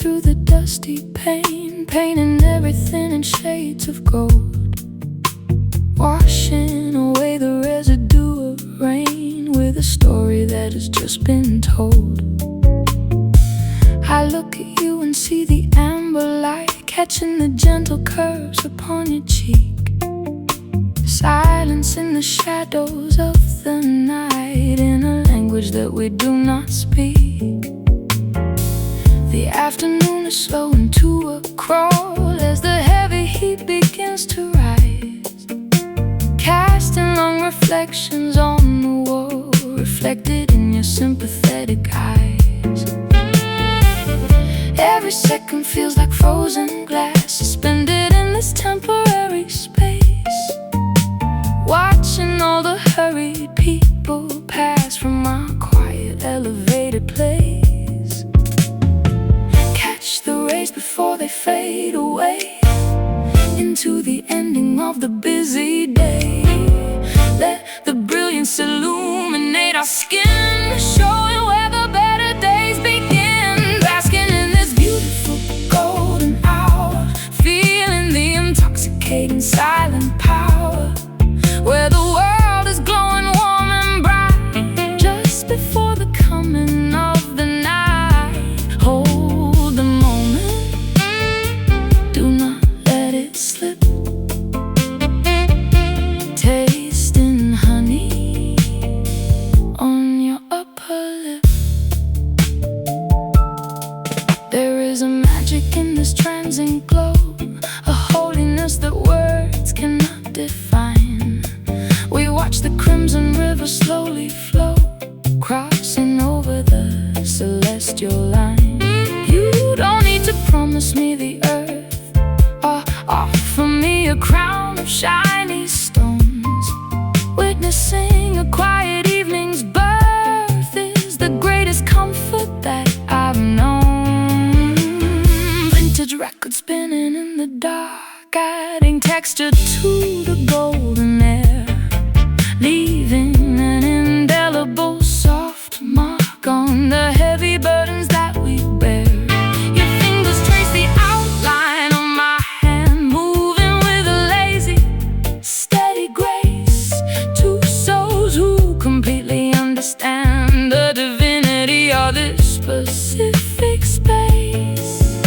through the dusty pane, painting everything in shades of gold, washing away the residue of rain with a story that has just been told. I look at you and see the amber light catching the gentle curves upon your cheek, silence in the shadows of the night in a language that we do not speak. The afternoon is slowing to a crawl as the heavy heat begins to rise, casting long reflections on the wall, reflected in your sympathetic eyes. Every second feels like frozen glass, suspended in this temporary space, watching all the hurried people pass from our quiet elevated place. Catch the rays before they fade away into the ending of the busy day. Let the brilliance illuminate our skin, showing where the better days begin. Basking in this beautiful golden hour, feeling the intoxicating silent power, where the world is glowing warm and bright just before the coming of the night. Hold the moment, do not let it slip. Tasting honey on your upper lip. There is a magic in this transient glow, a holiness that words cannot define. We watch the crimson river slowly flow, crossing over the celestial line. You don't need to promise me the earth or offer me a crown of shiny stones. Witnessing a quiet evening's birth is the greatest comfort that I've known. Vintage records spinning in the dark, adding texture to the golden air, leaving an indelible soft mark on the heavy burdens that we bear. Your fingers trace the outline of my hand, moving with a lazy, steady grace. Two souls who completely understand the divinity of this specific space.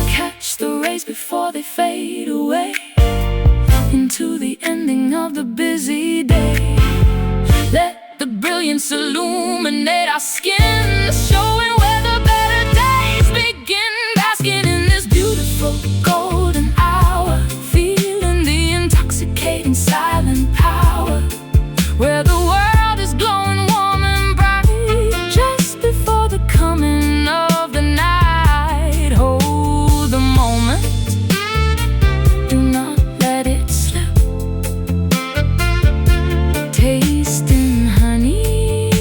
Catch the rays before they fade away into the ending of the busy day. Let the brilliance illuminate our skin, showing where the better days begin. Basking in this beautiful golden hour, feeling the intoxicating silent power, where the world is glowing warm and bright just before the coming of the night. Hold the moment, do not let it slip. Tasting honey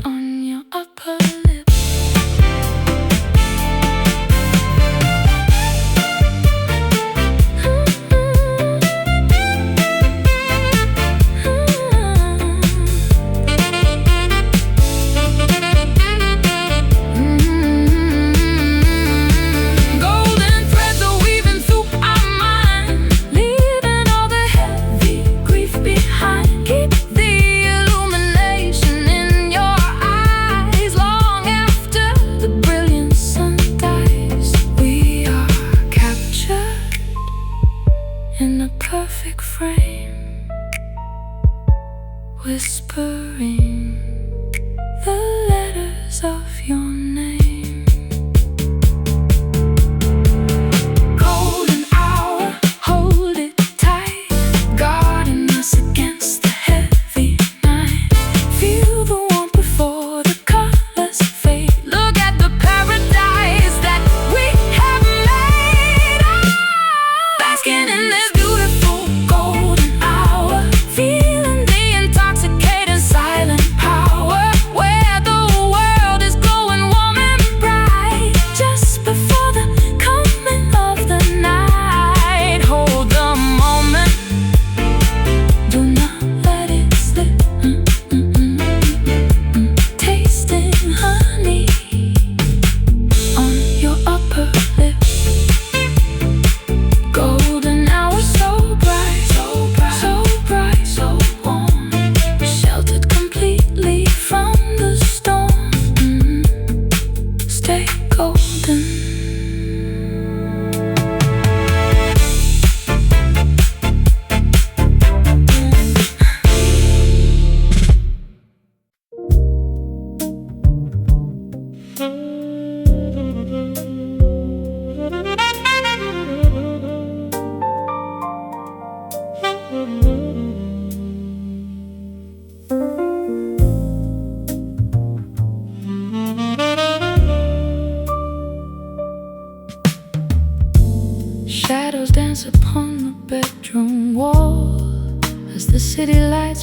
on your upper lip.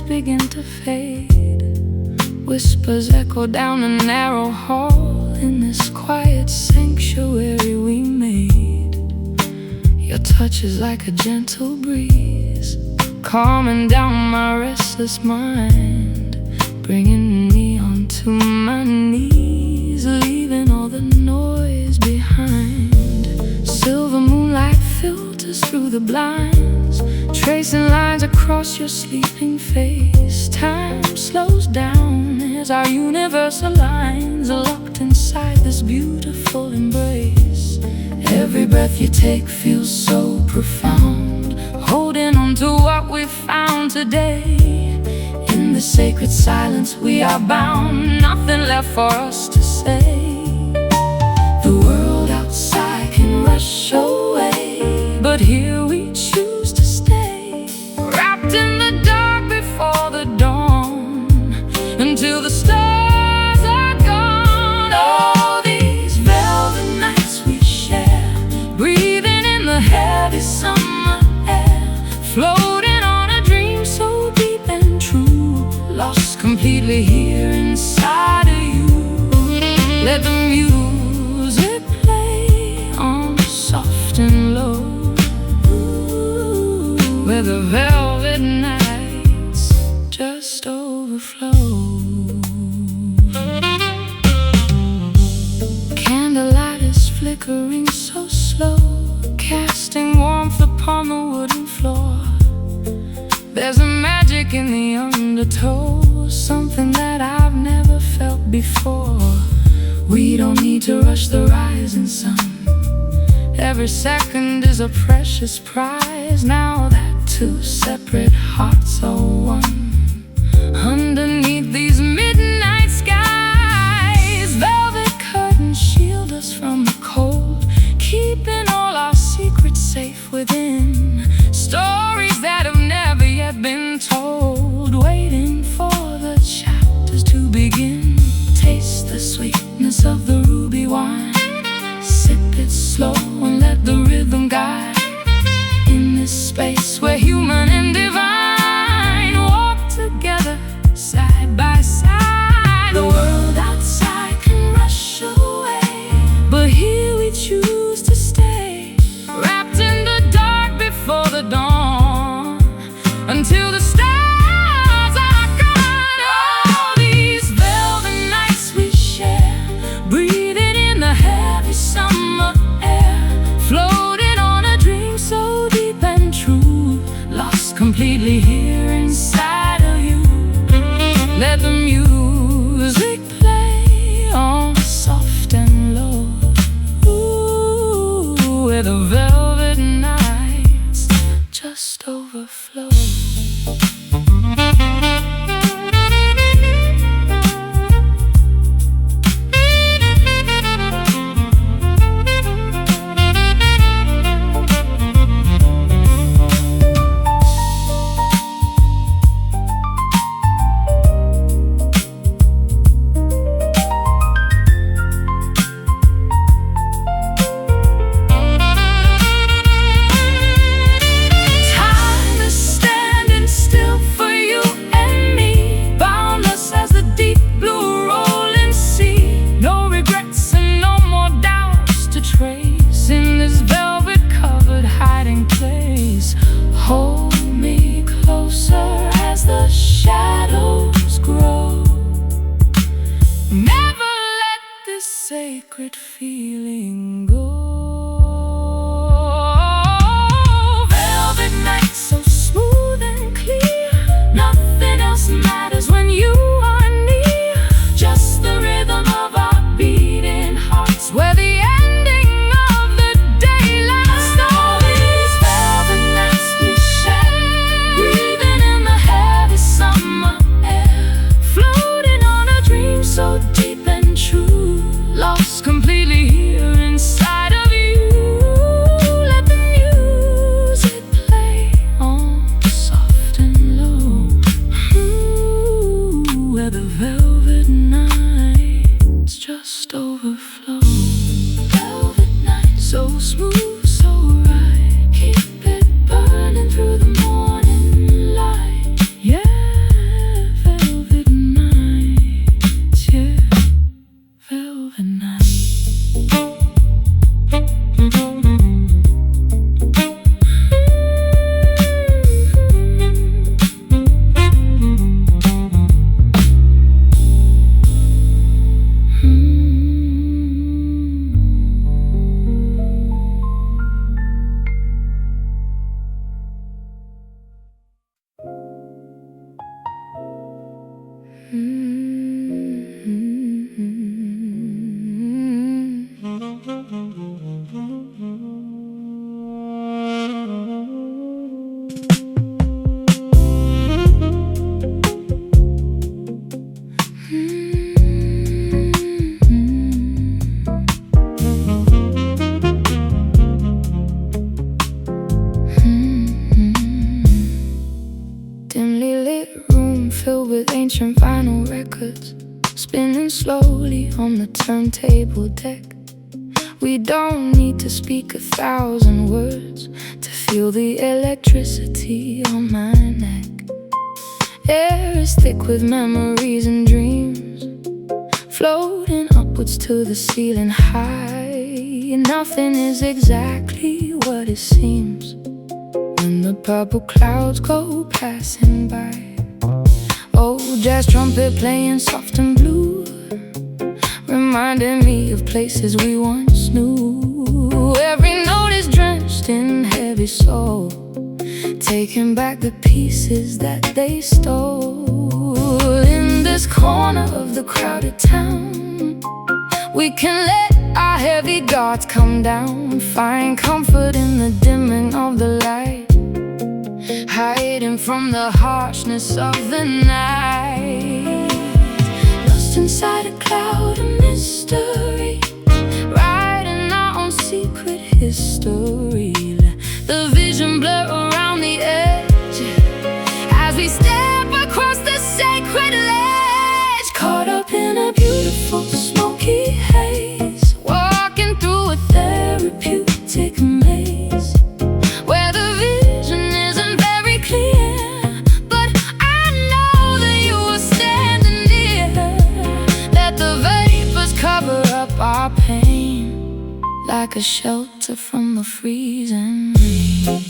begin to fade. Whispers echo down a narrow hall in this quiet sanctuary we made. Your touch is like a gentle breeze, calming down my restless mind, bringing me onto my knees, leaving all the noise behind. Silver moonlight filters through the blinds, tracing lines across your sleeping face. Time slows down as our universe aligns, locked inside this beautiful embrace. Every breath you take feels so profound, holding on to what we found today. In the sacred silence we are bound, nothing left for us to say. The world outside can rush away, but here we choose to stay, wrapped in the dark before the dawn, until the stars are gone. Oh, these velvet nights we share, breathing in the heavy summer air, floating on a dream so deep and true, lost completely here inside of you. Let the music play on soft and low, where the velvet nights just overflow. Candlelight is flickering so slow, casting warmth upon the wooden floor. There's a magic in the undertow, something that I've never felt before. We don't need to rush the rising sun, every second is a precious prize, now that two separate hearts are one. Underneath these midnight skies, velvet curtains shield us from the cold, keeping all our secrets safe within. Stories that have never yet been told, waiting for the chapters to begin. Taste the sweetness of the ruby wine, sip it slow and let the rhythm guide. In this space where human and divine walk together side by side. The world outside can rush away, but here we choose to stay, wrapped in the dark before the dawn, until the stars are gone. All these velvet nights we share, breathing in the heavy summer air, floating on a dream so deep and true, lost completely here inside of you. Let the music play on soft and low, ooh, where the velvet nights just overflow. Sacred feeling go. Velvet night so smooth and clear, nothing else matters when you are near. Just the rhythm of our beating hearts, where the ending of the day lasts. All these velvet nights we share, breathing in the heavy summer air, floating on a dream so deep and true, lost completely here inside. spinning slowly on the turntable deck. We don't need to speak 1,000 words to feel the electricity on my neck. Air is thick with memories and dreams, floating upwards to the ceiling high. Nothing is exactly what it seems when the purple clouds go passing by. Oh, jazz trumpet playing soft and blue, reminding me of places we once knew. Every note is drenched in heavy soul, taking back the pieces that they stole. In this corner of the crowded town, we can let our heavy guards come down, find comfort in the dimming of the light, hiding from the harshness of the night. Lost inside a cloud of mystery, writing our own secret history. Let the vision blur around the edge as we step across the sacred ledge, caught up in a beautiful smoky haze, walking through a therapeutic maze where the vision isn't very clear, but I know that you are standing near. Let the vapors cover up our pain like a shelter from the freezing rain.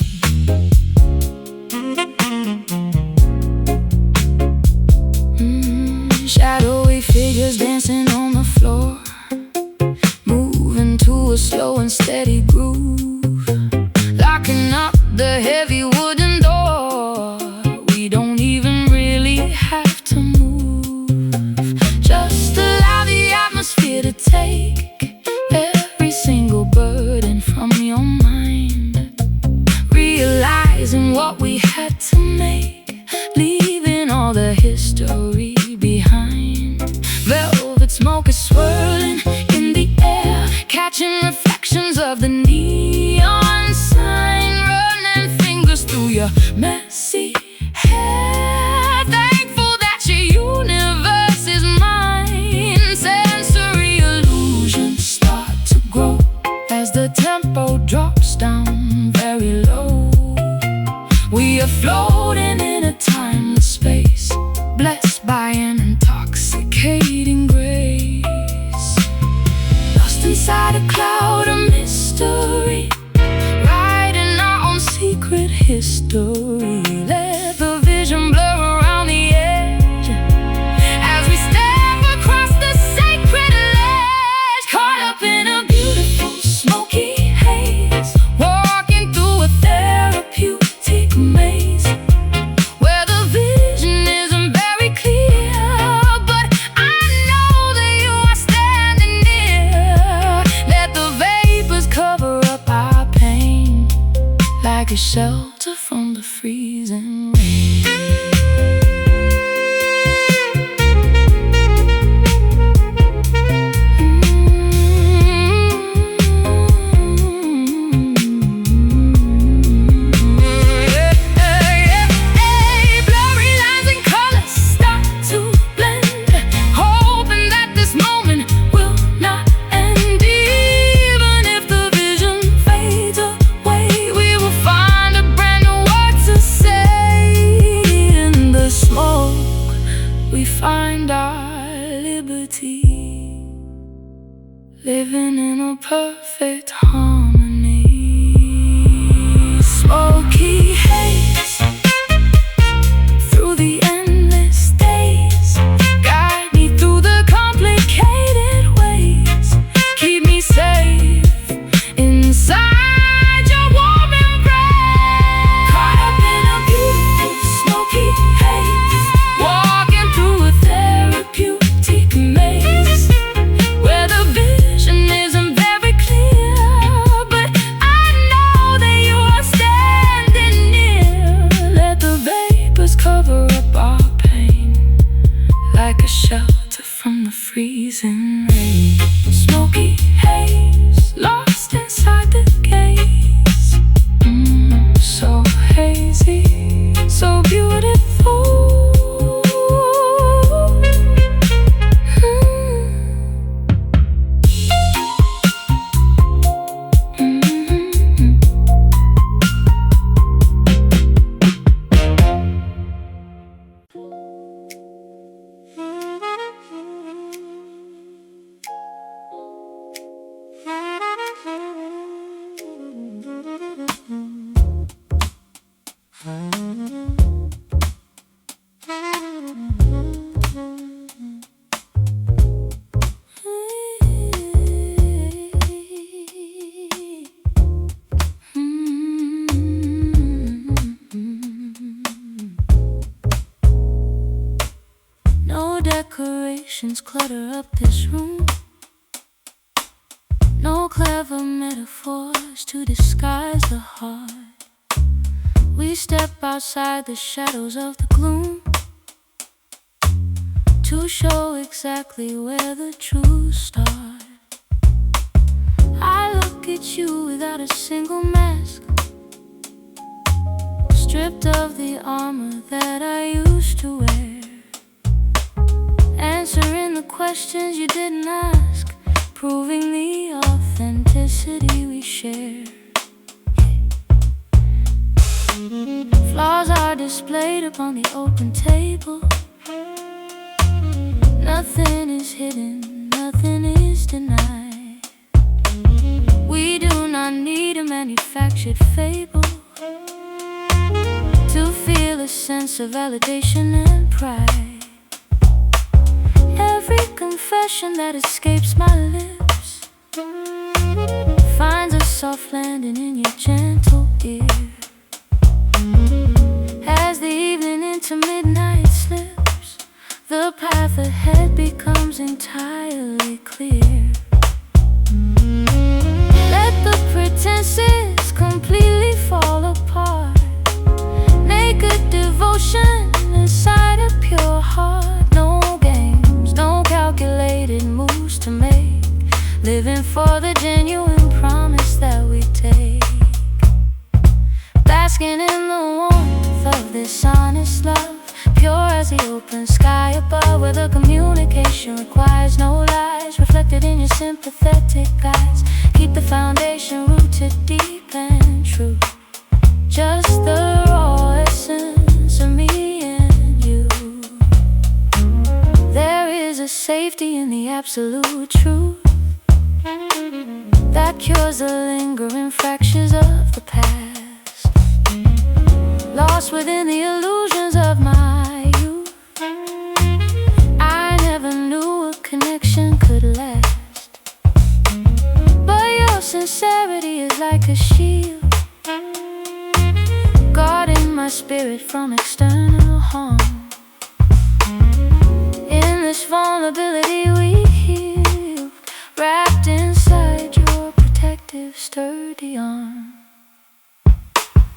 Shadowy figures dancing on the floor, moving to a slow and steady groove, locking up the heavy wooden door. We don't even really have to move, just allow the atmosphere to take every single burden from your mind, realizing what we had to make, leaving all the history behind. Velvet smoke is swirling in the air, catching reflections of the neon sign, running fingers through your messy hair, thankful that your universe is mine. Sensory illusions start to grow as the tempo drops down very low. We are floating in a timeless space, blessed by an intoxicating grace. Lost inside a cloud of mystery, writing our own secret history. Let the vision blur around the edge as we step across the sacred ledge, caught up in a beautiful smoky haze, walking through a therapeutic maze where the vision isn't very clear, but I know that you are standing near. Let the vapors cover up our pain like a shelter from the freezing rain. Blurry lines and colors start to blend, hoping that this moment will not end. Even if the vision fades away, we will find a brand new word to say. In the smoke, we find our liberty, living in a perfect harmony. Smoky haze through the endless days, guide me through the complicated ways, keep me safe inside your warm embrace. Caught up in a beautiful smoky haze, walking through a therapeutic maze where the vision isn't very clear, but I know that you are standing near. Let the vapors cover up our pain like a shelter from the freezing rain. Smoky haze, lost inside the gaze, so hazy, so beautiful. decorations clutter up this room. No clever metaphors to disguise the heart. We step outside the shadows of the gloom to show exactly where the truth starts. I look at you without a single mask, stripped of the armor that I used to wear, answering the questions you didn't ask, proving the authenticity we share. Flaws are displayed upon the open table. Nothing is hidden, nothing is denied. We do not need a manufactured fable to feel a sense of validation and pride. Every confession that escapes my lips finds a soft landing in your gentle ear. As the evening into midnight slips, the path ahead becomes entirely clear. Let the pretenses completely fall apart. Naked devotion inside a pure heart. No games, no calculated moves to make. Living for the genuine promise that we take. Basking in the warmth of this honest love, pure as the open sky above, where the communication requires no lies, reflected in your sympathetic eyes. Keep the foundation rooted deep and true, just the raw essence of me and you. There is a safety in the absolute truth that cures the lingering fractures of the past, lost within the illusions of my youth. I never knew a connection could last, but your sincerity is like a shield, guarding my spirit from external harm. In this vulnerability we heal, wrapped inside your protective sturdy arm.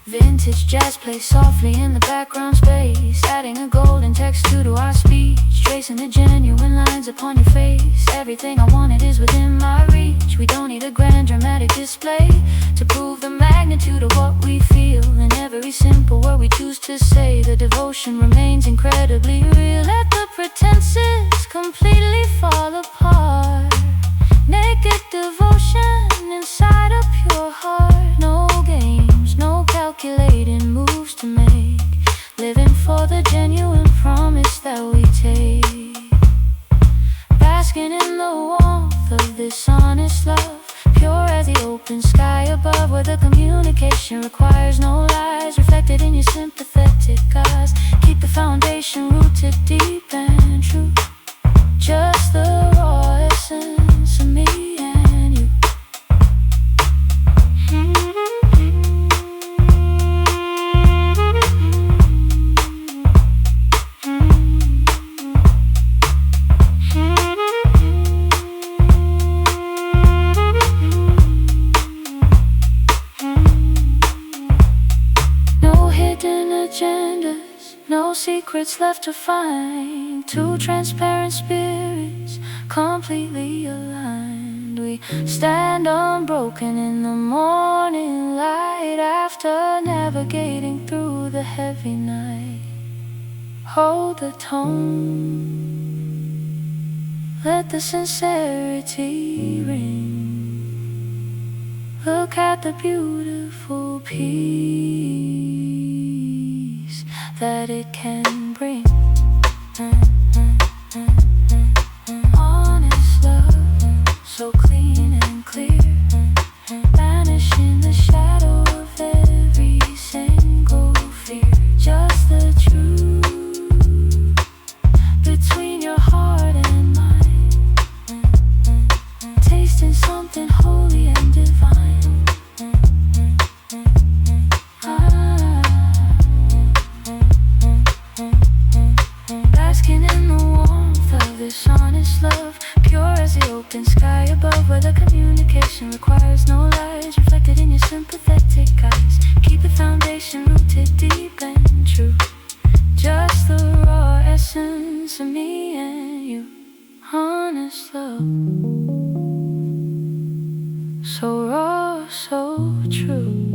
Vintage jazz plays softly in the background space, adding a golden texture to our speech, tracing the genuine lines upon your face. Everything I wanted is within my reach. We don't need a grand dramatic display to prove the magnitude of what we feel. In every simple word we choose to say, the devotion remains incredibly real. Let the pretenses completely fall apart. Naked devotion inside a pure heart. No games, no calculating moves to make. Living for the genuine promise that we take. Basking in the warmth of this honest love, pure as the open sky above, where the communication requires no lies, reflected in your sympathetic eyes. Keep the foundation rooted deep and true, just the raw essence of me and you. No hidden agendas, no secrets left to find. Two transparent spirits, completely aligned. We stand unbroken in the morning light, after navigating through the heavy night. Hold the tone, let the sincerity ring. Look at the beautiful peace that it can bring. Honest love, so clean and clear, banishing the shadow of every single fear. Just the truth between your heart and mine, tasting something holy and divine. honest love, pure as the open sky above, where the communication requires no lies, reflected in your sympathetic eyes. Keep the foundation rooted deep and true, just the raw essence of me and you. Honest love, so raw, so true.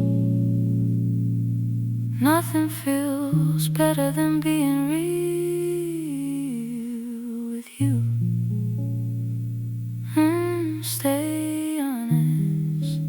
Nothing feels better than being real with you. Stay honest.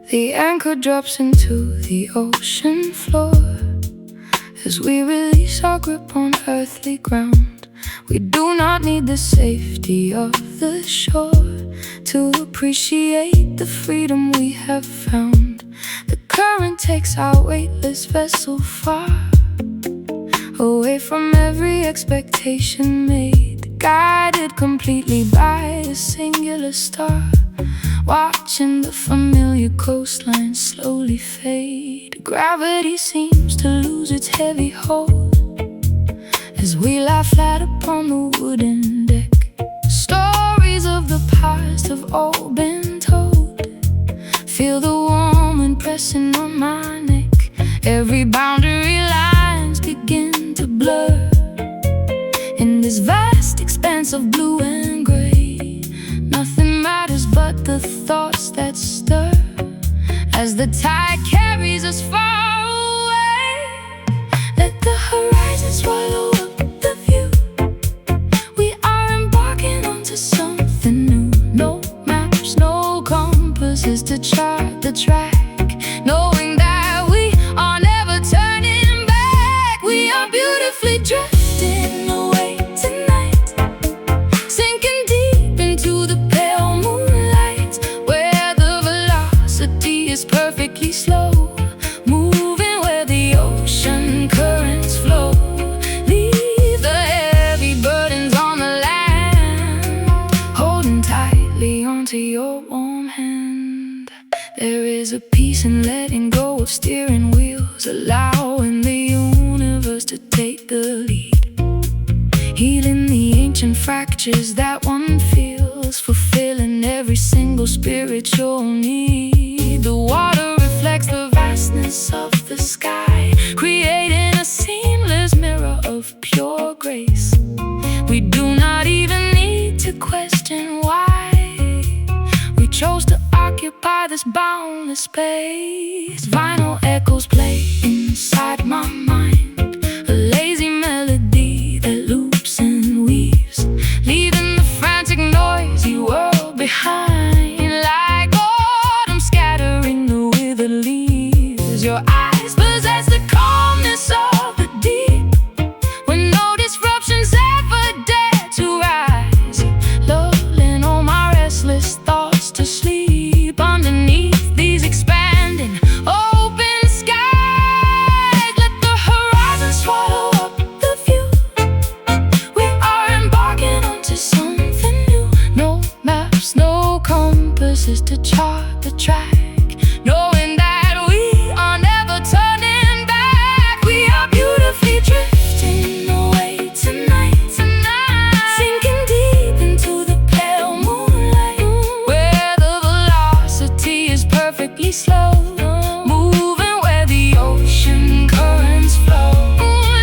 The anchor drops into the ocean floor as we release our grip on earthly ground. We do not need the safety of the shore to appreciate the freedom we have found. The current takes our weightless vessel far away from every expectation made, guided completely by a singular star. Watching the familiar coastline slowly fade, gravity seems to lose its heavy hold as we lie flat upon the wooden deck. Stories of the past have all been told. Feel the warm wind pressing on my neck. Every boundary lines begin to blur in this vast expanse of blue and gray. Nothing matters but the thoughts that stir as the tide carries us far away. Let the horizon swallow up the view. We are embarking onto something new. No maps, no compasses to chart the track, knowing that we are never turning back. We are beautifully drifting away tonight, sinking deep into the pale moonlight, where the velocity is perfectly slow, moving where the ocean currents flow. Leave the heavy burdens on the land, holding tightly onto your warm hand. There is a peace in letting go of steering wheels, allowing the universe to take the lead, healing the ancient fractures that one feels, fulfilling every single spiritual need. The water reflects the vastness of the sky, creating a seamless mirror of pure grace. We do not even need to question why we chose to occupy this boundless space. Vinyl echoes play inside my mind, a lazy melody that loops and weaves, leaving the frantic noisy world behind, like autumn scattering the withered leaves. Your eyes possess the calmness of the deep, when no disruptions ever dare to rise, lulling all my restless thoughts to sleep underneath these expanding open skies. Let the horizon swallow up the view. We are embarking onto something new. No maps, no compasses to chart the track, knowing that we are never turning back. We are beautifully drifting away tonight, sinking deep into the pale moonlight, where the velocity is perfectly slow, moving where the ocean currents flow.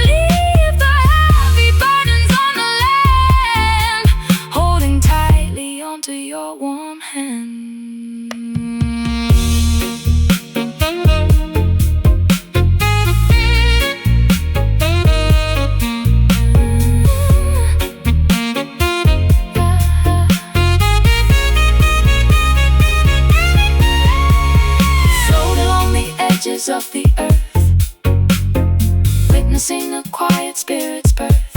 Leave the heavy burdens on the land, holding tightly onto your warm hand. melodies of the earth, witnessing a quiet spirit's birth.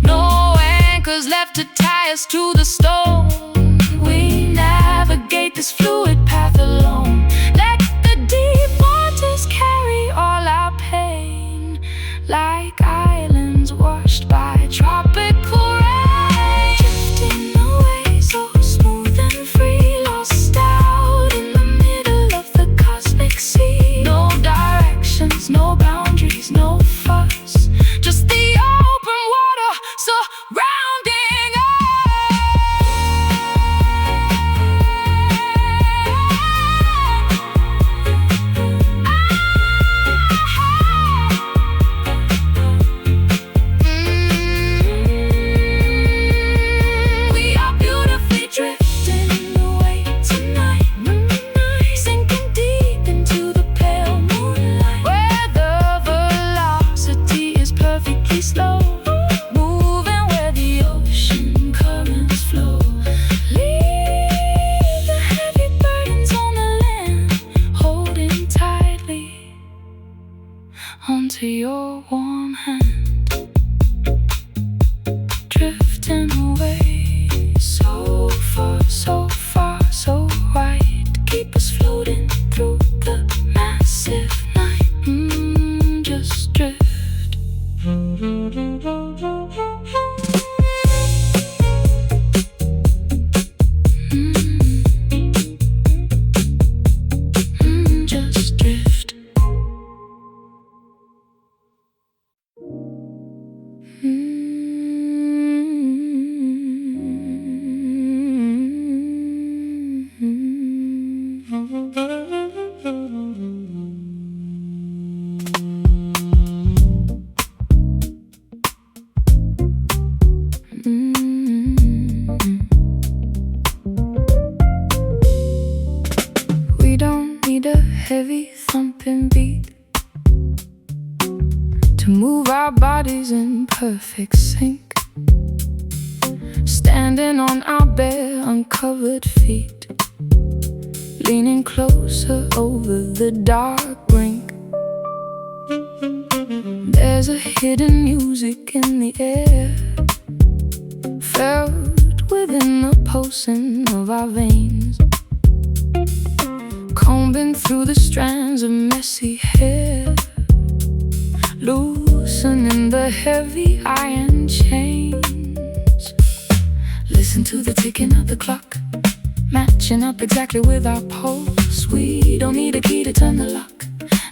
No anchors left to tie us to the stone. We navigate this fluid path alone. Let the deep waters carry all our pain, like islands washed by tropical rain. Drifting away so smooth and free, lost out in the middle of the cosmic sea. No directions, no boundaries, no fuss, just the open water surrounding us. We are beautifully drifting away tonight, sinking deep into the pale moonlight, where the velocity is perfectly slow, moving where the ocean currents flow. Leave the heavy burdens on the land, holding tightly onto your warm hand. Drifting away so far, so far, so wide, keep us floating through the massive night. Just drift. Just drift. We don't need a heavy thumping beat to move our bodies in perfect sync, standing on our bare uncovered feet, leaning closer over the dark brink. There's a hidden music in the air, felt within the pulsing of our veins, combing through the strands of messy hair, loosening the heavy iron chains. Listen to the ticking of the clock, matching up exactly with our pulse. We don't need a key to turn the lock.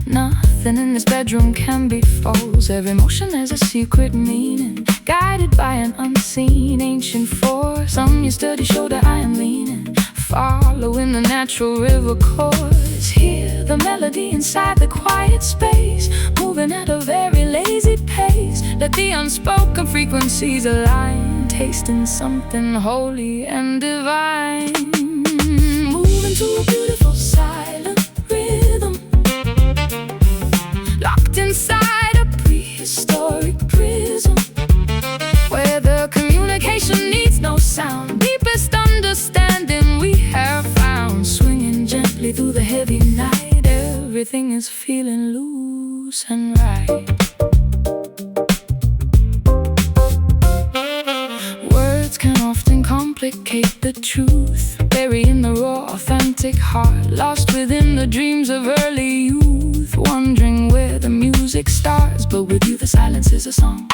Nothing in this bedroom can be false. Every motion has a secret meaning, guided by an unseen ancient force. On your sturdy shoulder I am leaning, following the natural river course. Hear the melody inside the quiet space, moving at a very lazy pace. Let the unspoken frequencies align, tasting something holy and divine. Moving to a beautiful silent rhythm, locked inside a prehistoric prism, where the communication needs no sound. Deepest understanding we have found, swinging gently through the heavy night. Everything is feeling loose and right. Words can often complicate the truth, burying the raw, authentic heart, lost within the dreams of early youth, wondering where the music starts. But with you the silence is a song,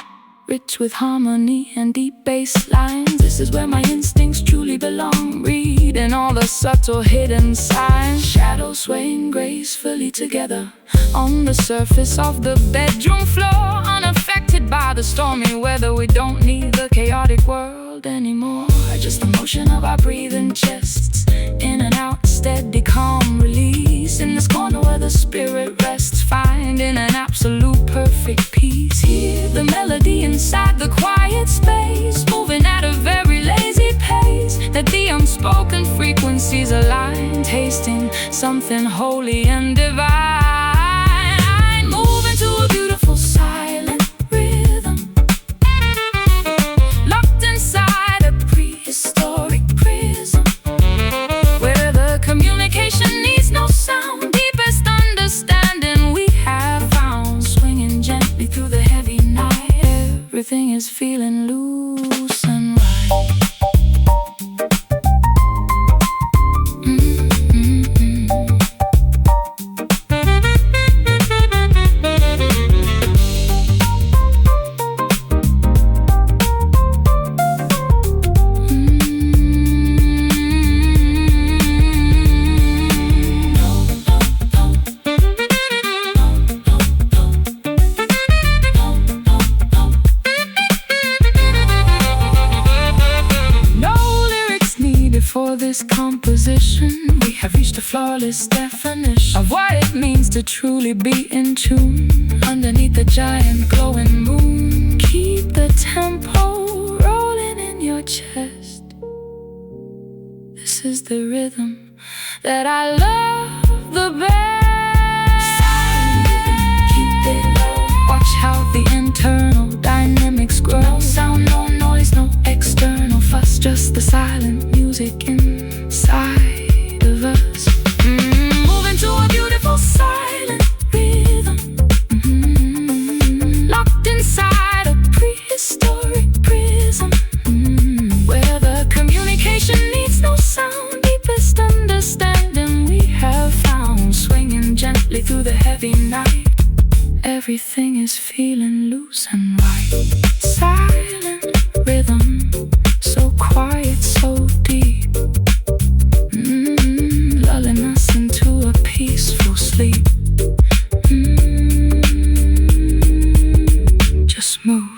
rich with harmony and deep bass lines. This is where my instincts truly belong, reading all the subtle hidden signs. Shadows swaying gracefully together on the surface of the bedroom floor, unaffected by the stormy weather. We don't need the chaotic world anymore, just the motion of our breathing chests, in and out, steady, calm release. In this corner where the spirit rests, finding an absolute perfect peace. Hear the melody inside the quiet space, moving at a very lazy pace. Let the unspoken frequencies align, tasting something holy and divine. Moving to a beautiful silent rhythm, locked inside a prehistoric prism, where the communication needs no sound. Deepest understanding purest definition of what it means to truly be in tune. Underneath the giant glowing moon, keep the tempo rolling in your chest. This is the rhythm that I love the best. Keep it low. Watch how the internal dynamics grow. No sound, no noise, no external fuss, just the silent music inside of us. Moving to a beautiful silent rhythm. Locked inside a prehistoric prism, where the communication needs no sound. Deepest understanding we have found, swinging gently through the heavy night. Everything is feeling loose and right. Silent rhythm, so quiet, so deep, lulling us into a peaceful sleep. Just move.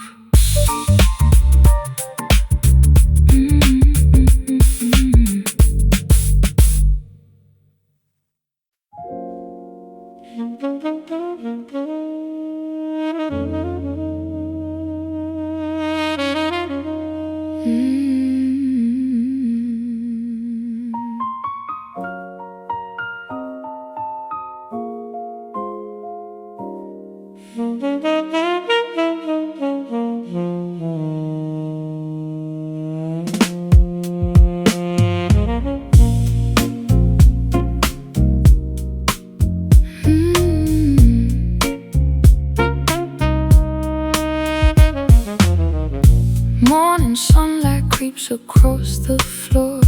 Morning sunlight creeps across the floor,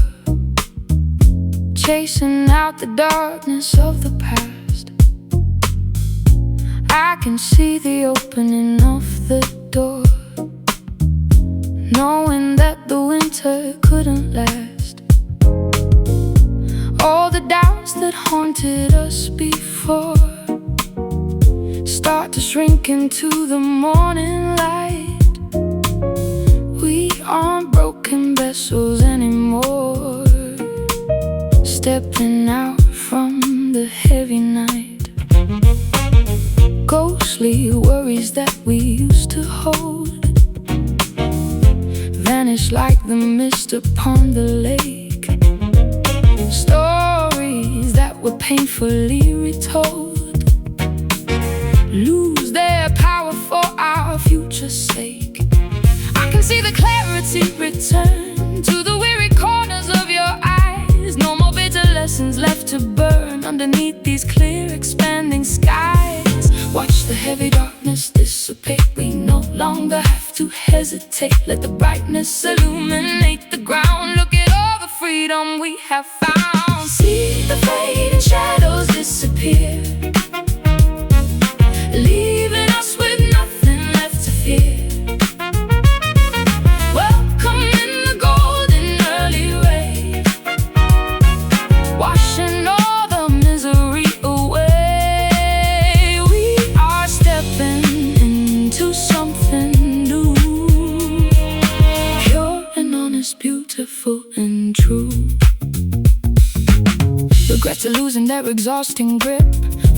chasing out the darkness of the past. I can see the opening of the door, knowing that the winter couldn't last. All the doubts that haunted us before start to shrink into the morning light. We aren't broken vessels anymore, stepping out from the heavy night. Ghostly worries that we used to hold vanish like the mist upon the lake. Stories that were painfully retold lose their power for our future's sake. I can see the clarity return to the weary corners of your eyes. No more bitter lessons left to burn underneath these clear expanding skies. Watch the heavy darkness dissipate. We no longer have to hesitate. Let the brightness illuminate the ground. Look at all the freedom we have found. See the fading shadows disappear, leaving us with nothing left to fear. Washing all the misery away, we are stepping into something new, pure and honest, beautiful and true. Regrets are losing their exhausting grip,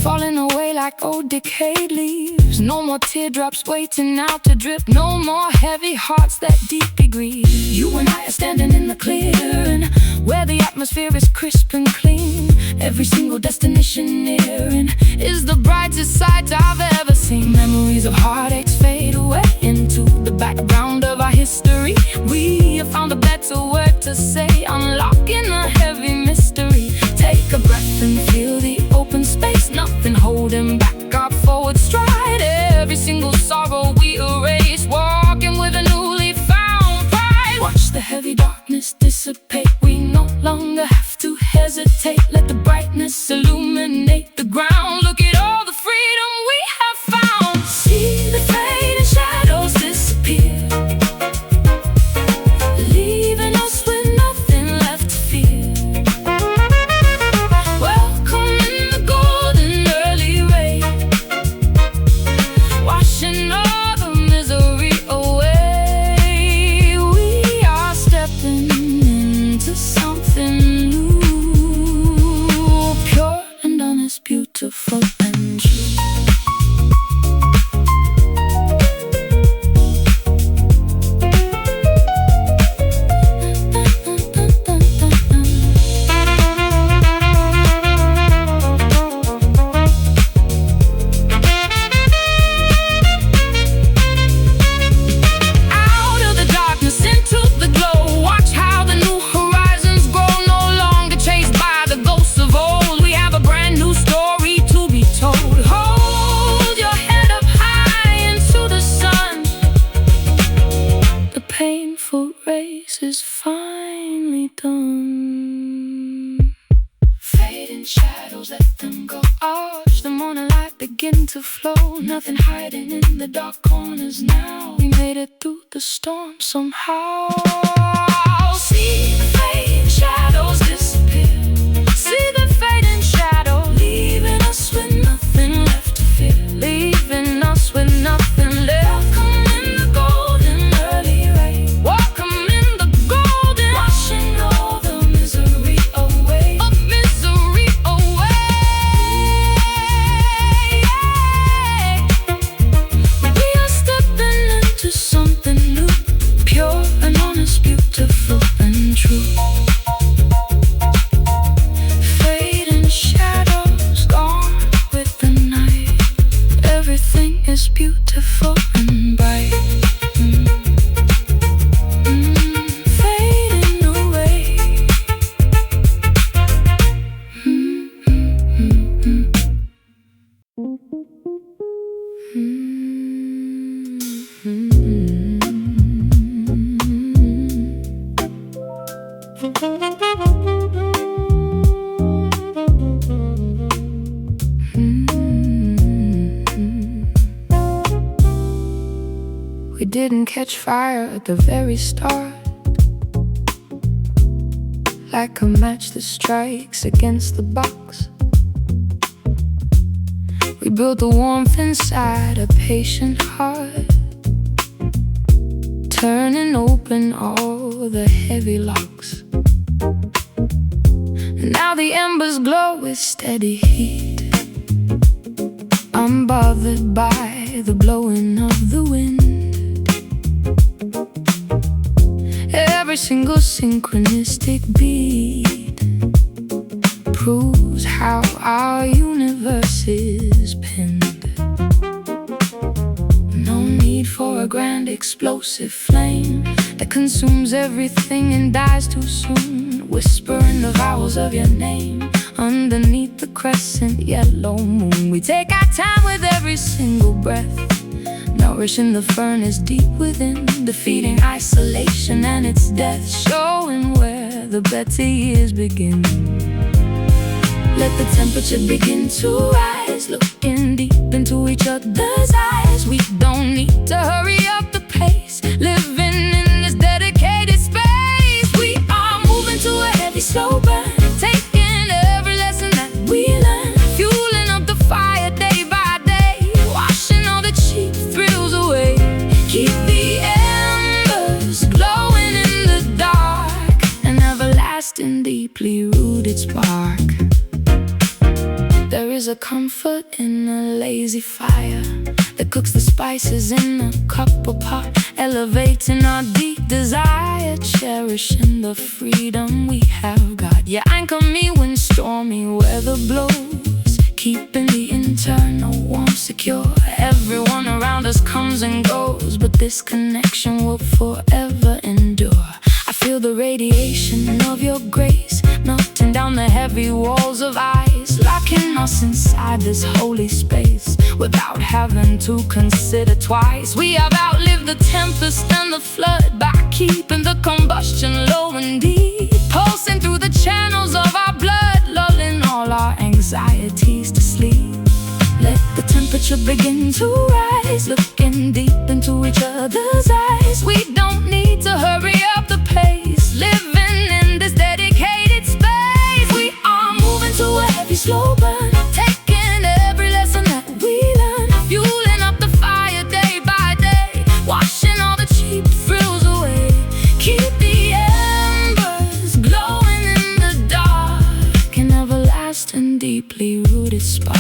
falling away like old decayed leaves. No more teardrops waiting out to drip, no more heavy hearts that deeply grieve. You and I are standing in the clearing, where the atmosphere is crisp and clean. Every single destination nearing is the brightest sight I've ever seen. Memories of heartaches fade away into the background of our history. We have found a better word to say, unlocking a heavy mystery. Take a breath and feel the open space, nothing holding back our forward stride. Every single sorrow we erase, walking with a newly found pride. Watch the heavy darkness dissipate. We no longer have to hesitate. Let the brightness illuminate the ground. Look at all the freedom we have found. See the fading shadows disappear, leaving us with nothing left to fear. Welcome in the golden early rain, washing all the misery away. We are stepping into something new, them go. Watch the morning light begin to flow. Nothing hiding in the dark corners now. We made it through the storm somehow. See the fading shadows disappear. See the fading shadow, leaving us with nothing left to fear. Leaving us with nothing left. Welcome in the golden early rain. Welcome in the golden, washing all the misery away. Of misery away. We are stepping into something new, pure and honest, beautiful and true. Fading shadows gone with the night. Everything is beautiful and bright. Fading away. We didn't catch fire at the very start, like a match that strikes against the box. We built the warmth inside a patient heart, turning open all the heavy locks. And now the embers glow with steady heat, unbothered by the blowing of the wind. Every single synchronistic beat proves how our universe is pinned. No need for a grand explosive flame that consumes everything and dies too soon. Whispering the vowels of your name underneath the crescent yellow moon. We take our time with every single breath, nourishing the furnace deep within, defeating isolation and its death, showing where the better years begin. Let the temperature begin to rise, looking deep into each other's eyes. We don't need to hurry up the pace, living in this dedicated space. We are moving to a heavy slow burn, taking every lesson that we learn, fueling up the fire day by day, washing all the cheap thrills away. Keep the embers glowing in the dark, an everlasting, deeply rooted spark. There is a comfort in a lazy fire that cooks the spices in a cup or pot, elevating our deep desire, cherishing the freedom we have got. Yeah, anchor me when stormy weather blows, keeping the internal warmth secure. Everyone around us comes and goes, but this connection will forever endure. I feel the radiation of your grace, melting down the heavy walls of ice, locking us inside this holy space without having to consider twice. We have outlived the tempest and the flood by keeping the combustion low and deep, pulsing through the channels of our blood, lulling all our anxieties to sleep. Let the temperature begin to rise, looking deep into each other's eyes. We don't need to hurry up the pace, living in this dedicated space. We are moving to a heavy slow burn, taking every lesson that we learn, fueling up the fire day by day, washing all the cheap thrills away. Keep the embers glowing in the dark, an everlasting, deeply rooted spark.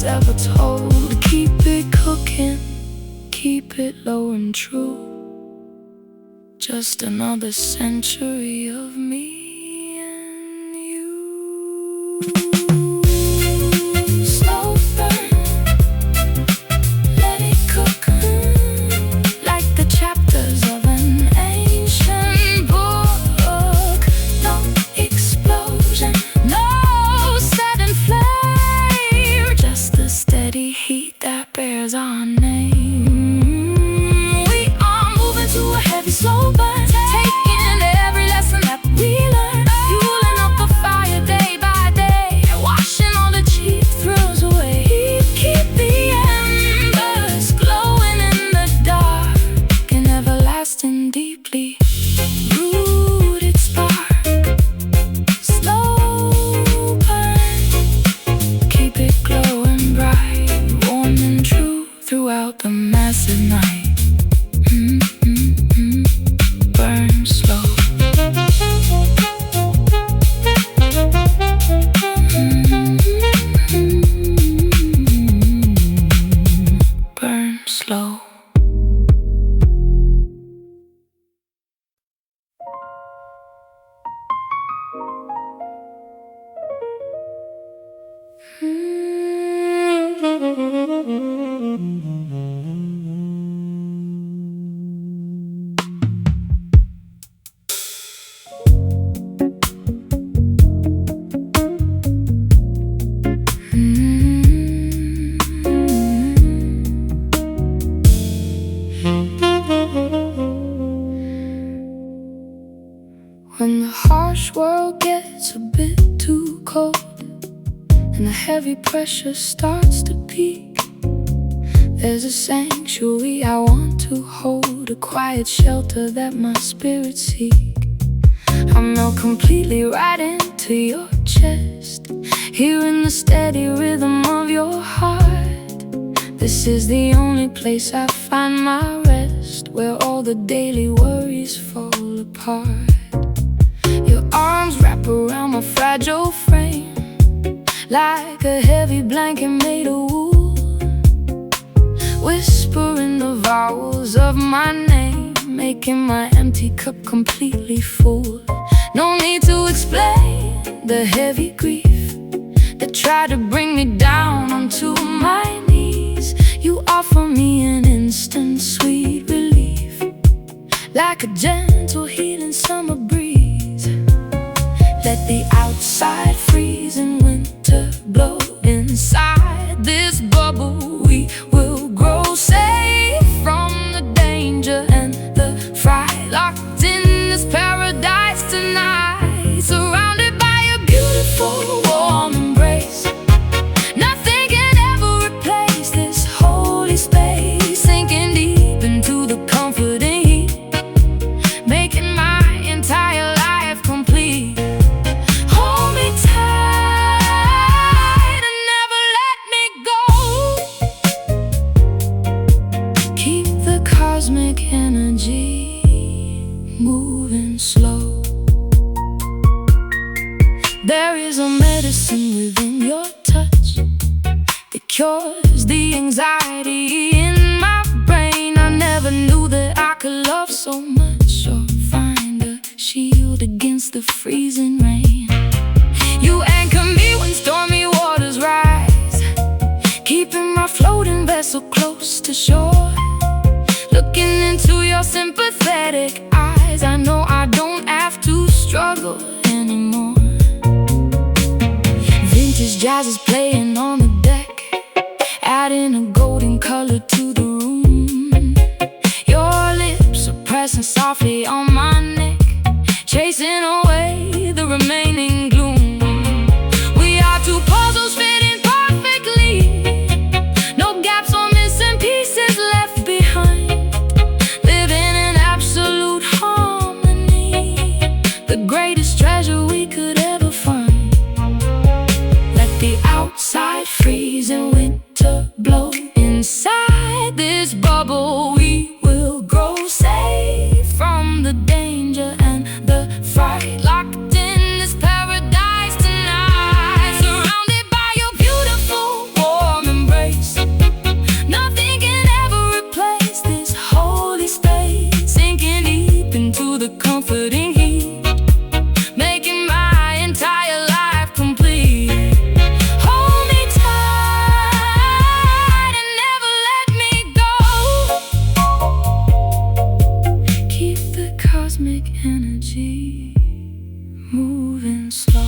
Ever told. Keep it cooking, keep it low and true, just another century of me and you. Slow burn, let it cook, like the chapters of an ancient book. No explosion, no sudden flame, just the steady heat that bears our name. We are moving to a heavy slow burn, taking every lesson that we learn, fueling up the fire day by day, washing all the cheap thrills away. Keep the embers glowing in the dark, an everlasting, deeply rooted spark. Slow burn, keep it glowing bright, warm and true throughout the massive night. Burn slow. Burn slow. When the harsh world gets a bit too cold and the heavy pressure starts to peak, there's a sanctuary I want to hold, a quiet shelter that my spirit seek. I melt completely right into your chest, hearing the steady rhythm of your heart. This is the only place I find my rest, where all the daily worries fall apart. Your arms wrap around my fragile frame, like a heavy blanket made of wool, whispering the vowels of my name, making my empty cup completely full. No need to explain the heavy grief that tried to bring me down onto my knees. You offer me an instant sweet relief, like a gentle healing summer breeze. Let the outside freeze and winter blow. Inside this bubble we will grow, safe from the danger and the fright, locked in this paradise tonight, surrounded by a beautiful warm embrace. Nothing can ever replace this holy space, sinking deep into the comforting heat, making my entire life complete. Hold me tight and never let me go. Keep the cosmic energy moving slow. There is a medicine within your touch that cures the anxiety in my brain. I never knew that I could love so much, or find a shield against the freezing rain. You anchor me when stormy waters rise, keeping my floating vessel close to shore. Looking into your sympathetic eyes, I know I don't have to struggle anymore. Vintage jazz is playing on the deck, adding a golden color to the room. Your lips are pressing softly on my neck, chasing away the remaining gloom. We are two puzzles fitting perfectly, no gaps or missing pieces left behind, living in absolute harmony, the greatest treasure we could ever find. Let the outside freeze and winter blow. Inside this bubble we will grow, safe from the danger and the fright, locked in this moving slow.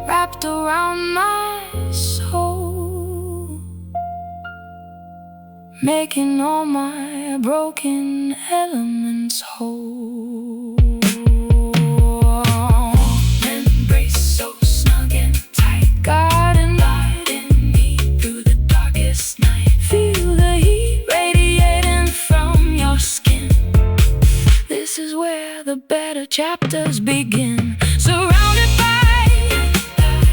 Wrapped around my soul, making all my broken elements whole. Embrace so snug and tight, guiding me through the darkest night. Feel the heat radiating from your skin. This is where the better chapters begin. Surrounded by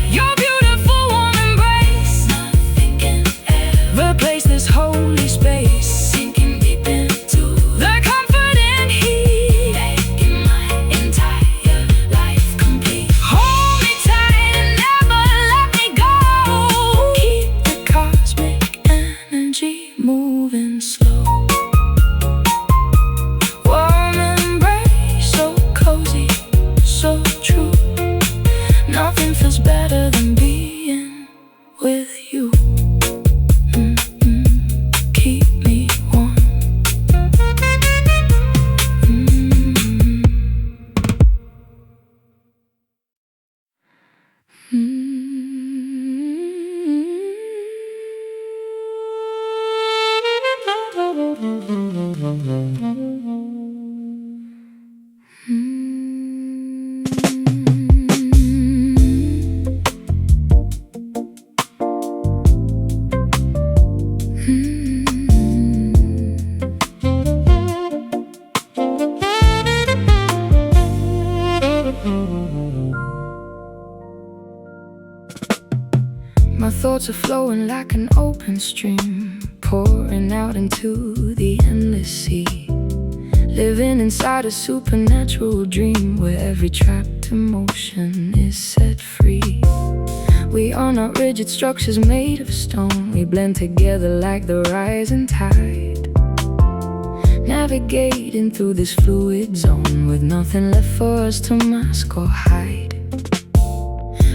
your beautiful warm embrace, nothing can ever replace this holy space. Sinking deep into the comfort and heat, making my entire life complete. Hold me tight and never let me go. Keep the cosmic energy moving slow. Warm embrace, so cozy, so true. Nothing feels better than being with you. Keep me warm. My thoughts are flowing like an open stream, pouring out into the endless sea. Living inside a supernatural dream where every trapped emotion is set free. We are not rigid structures made of stone. We blend together like the rising tide, navigating through this fluid zone with nothing left for us to mask or hide.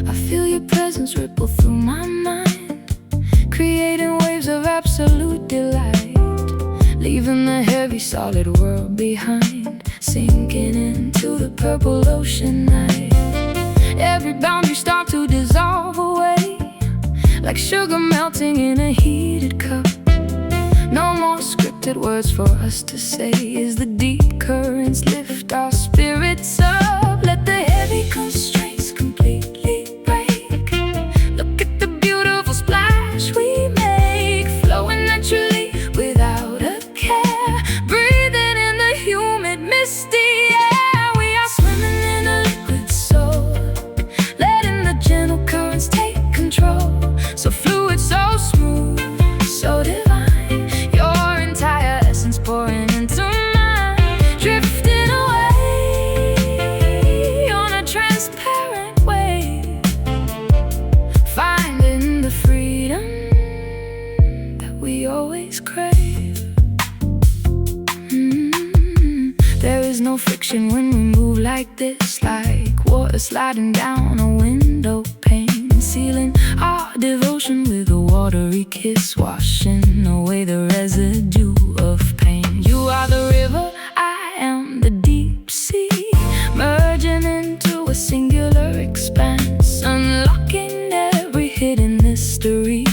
I feel your presence ripple through my mind, creating waves of absolute delight, leaving the heavy solid world behind, sinking into the purple ocean night. Every boundary starts to dissolve away, like sugar melting in a heated cup. No more scripted words for us to say as the deep currents lift our spirits up. Let the heavy constraints completely break. Look at the beautiful splash we make, flowing naturally without a care, breathing in the humid misty air. We are swimming in a liquid soul, letting the gentle currents take control. So fluid, so smooth, so divine, your entire essence pouring into mine, drifting away on a transparent wave, finding the freedom that we always crave. There is no friction when we move like this, like water sliding down a window pane, sealing our devotion with a watery kiss, washing away the residue of pain. You are the river, I am the deep sea, merging into a singular expanse, unlocking every hidden mystery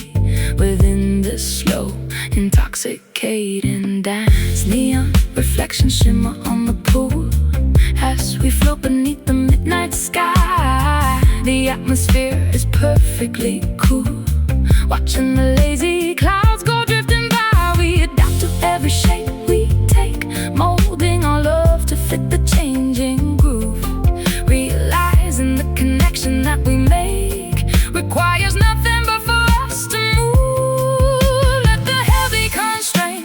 within this slow, intoxicating dance. Neon reflections shimmer on the pool as we float beneath the midnight sky. The atmosphere is perfectly cool, watching the lazy clouds go drifting by. We adapt to every shape we take, molding our love to fit the changing groove, realizing the connection that we make requires nothing but for us to move. Let the heavy constraint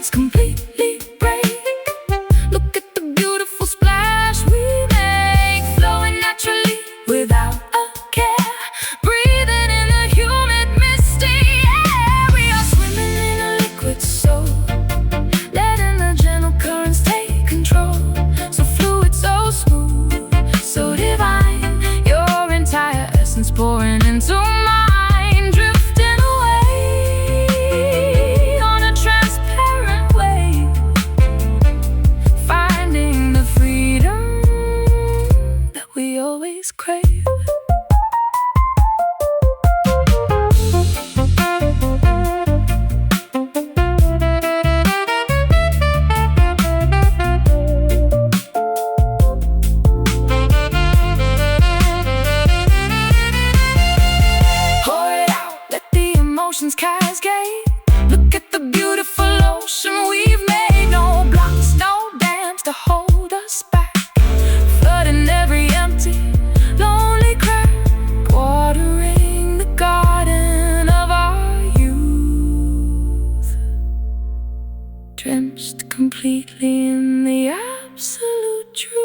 drenched completely in the absolute truth.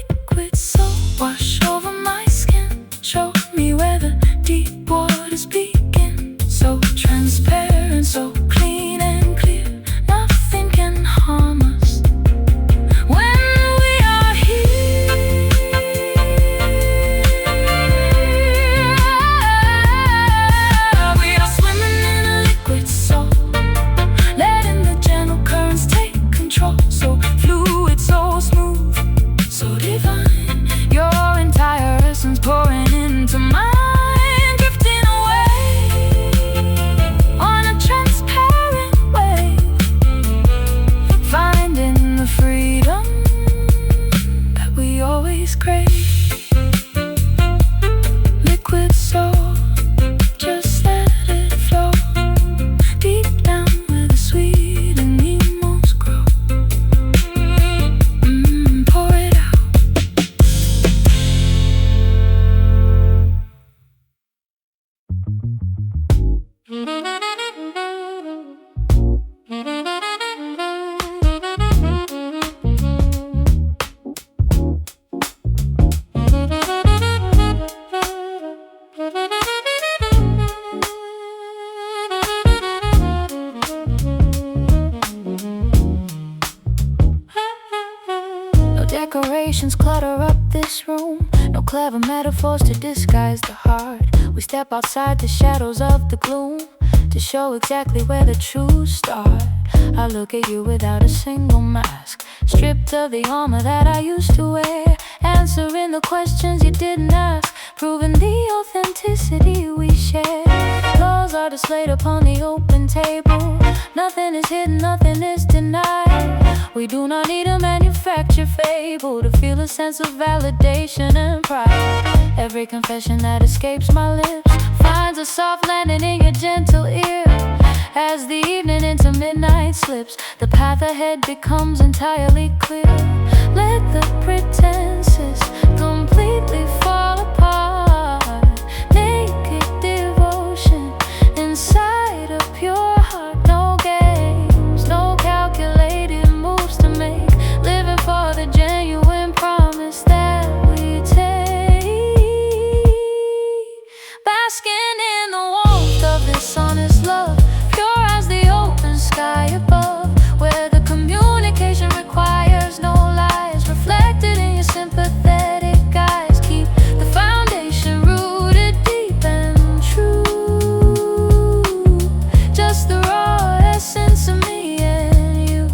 Liquid soul wash over my skin, show me where the deep waters begin. So transparent, so clean and clear, nothing can harm us when we are here. We are swimming in a liquid soul, letting the gentle currents take control. So fluid, so smooth, so divine, your entire essence pouring into mine. Liquid soul, just let it flow deep down where the sweet anemones grow. Pour it out. Decorations clutter up this room, no clever metaphors to disguise the heart. We step outside the shadows of the gloom to show exactly where the truths start. I look at you without a single mask, stripped of the armor that I used to wear, answering the questions you didn't ask, proving the authenticity we share. Laws are displayed upon the open table, nothing is hidden, nothing is denied. We do not need a manufactured fable to feel a sense of validation and pride. Every confession that escapes my lips finds a soft landing in your gentle ear. As the evening into midnight slips, the path ahead becomes entirely clear. Let the pretenses completely fall apart. Naked devotion inside a pure heart. No games, no calculated moves to make. Living for the genuine promise that we take. Basking in the warmth of this honest love, pure as the open sky above, where the communication requires no lies, reflected in your sympathetic eyes. Keep the foundation rooted deep and true, just the raw essence of me and you.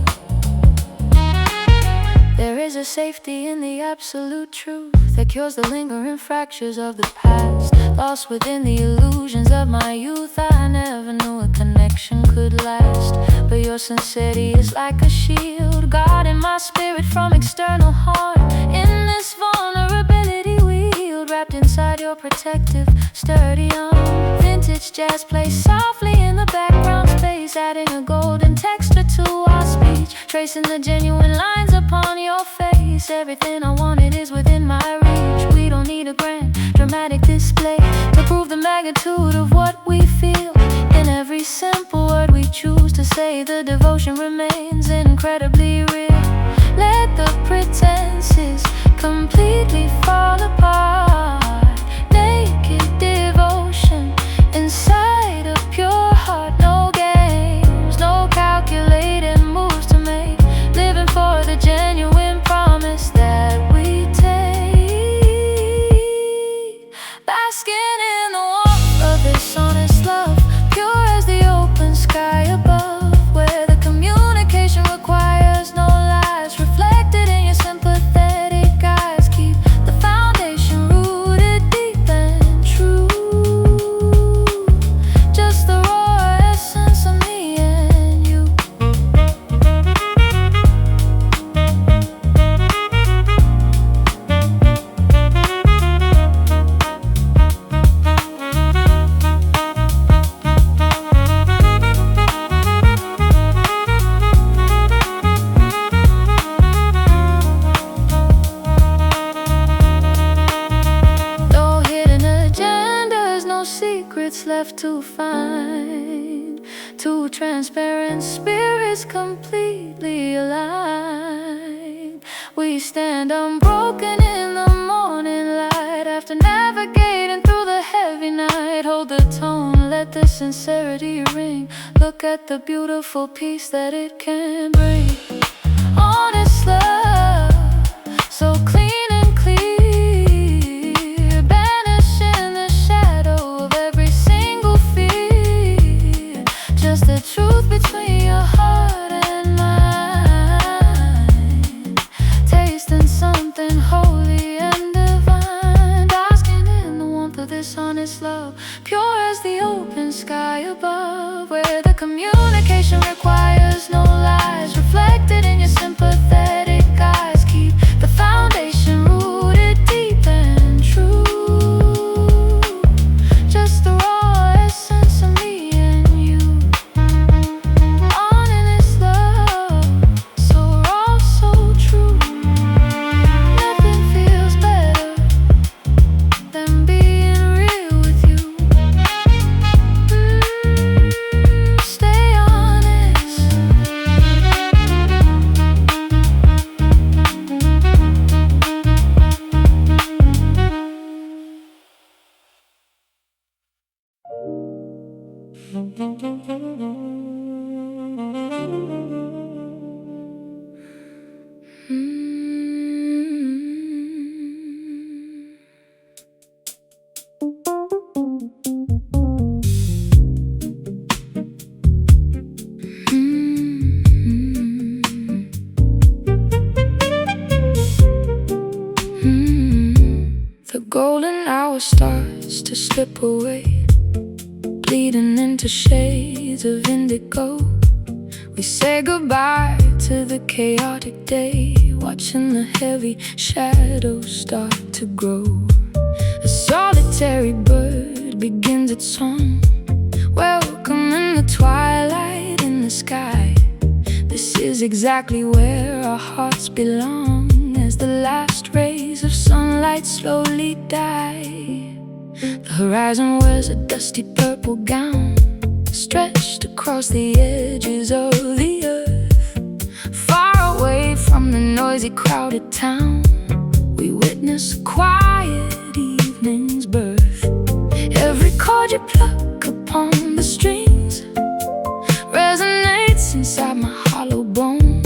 There is a safety in the absolute truth that cures the lingering fractures of the past. Lost within the illusions of my youth, I never knew a connection could last. But your sincerity is like a shield, guarding my spirit from external harm. In this vulnerability we yield, wrapped inside your protective, sturdy arm. Vintage jazz plays softly in the background space, adding a golden texture to our speech, tracing the genuine lines upon your face. Everything I wanted is within my reach. We don't need a grand, dramatic display to prove the magnitude of what we feel. In every simple word we choose to say, the devotion remains incredibly real. Let the pretenses completely fall apart. Naked devotion inside a pure heart. No games, no calculated moves to make. Living for the genuine promise that we take. Basking in the warmth of this honest love, pure as the open sky above, where the communication requires no lies, reflected in your sympathetic eyes. Keep the foundation rooted deep and true, just the raw essence of me and you. No hidden agendas, no secrets left to find. Two transparent spirits completely aligned. We stand unbroken in the morning light. After navigating through the heavy night, hold the tone, let the sincerity ring. Look at the beautiful peace that it can bring. Honest love, so clean and clear, banishing the shadow of every single fear. Just the truth between your heart and mine, tasting something holy and divine, basking in the warmth of this honest love, pure as the open sky above, where the communication requires no lies, reflected in your sympathetic eyes. Keep the foundation rooted deep and true, just the raw essence of me and you. On in this love, so raw, so true. Nothing feels better than being real with you. Stay honest. The golden hour starts to slip away, bleeding into shades of indigo. We say goodbye to the chaotic day, watching the heavy shadows start to grow. A solitary bird begins its song, welcoming the twilight in the sky. This is exactly where our hearts belong, as the last rays of sunlight slowly die. The horizon wears a dusty purple gown, stretched across the edges of the earth. Far away from the noisy, crowded town, we witness a quiet evening's birth. Every chord you pluck upon the strings resonates inside my hollow bone.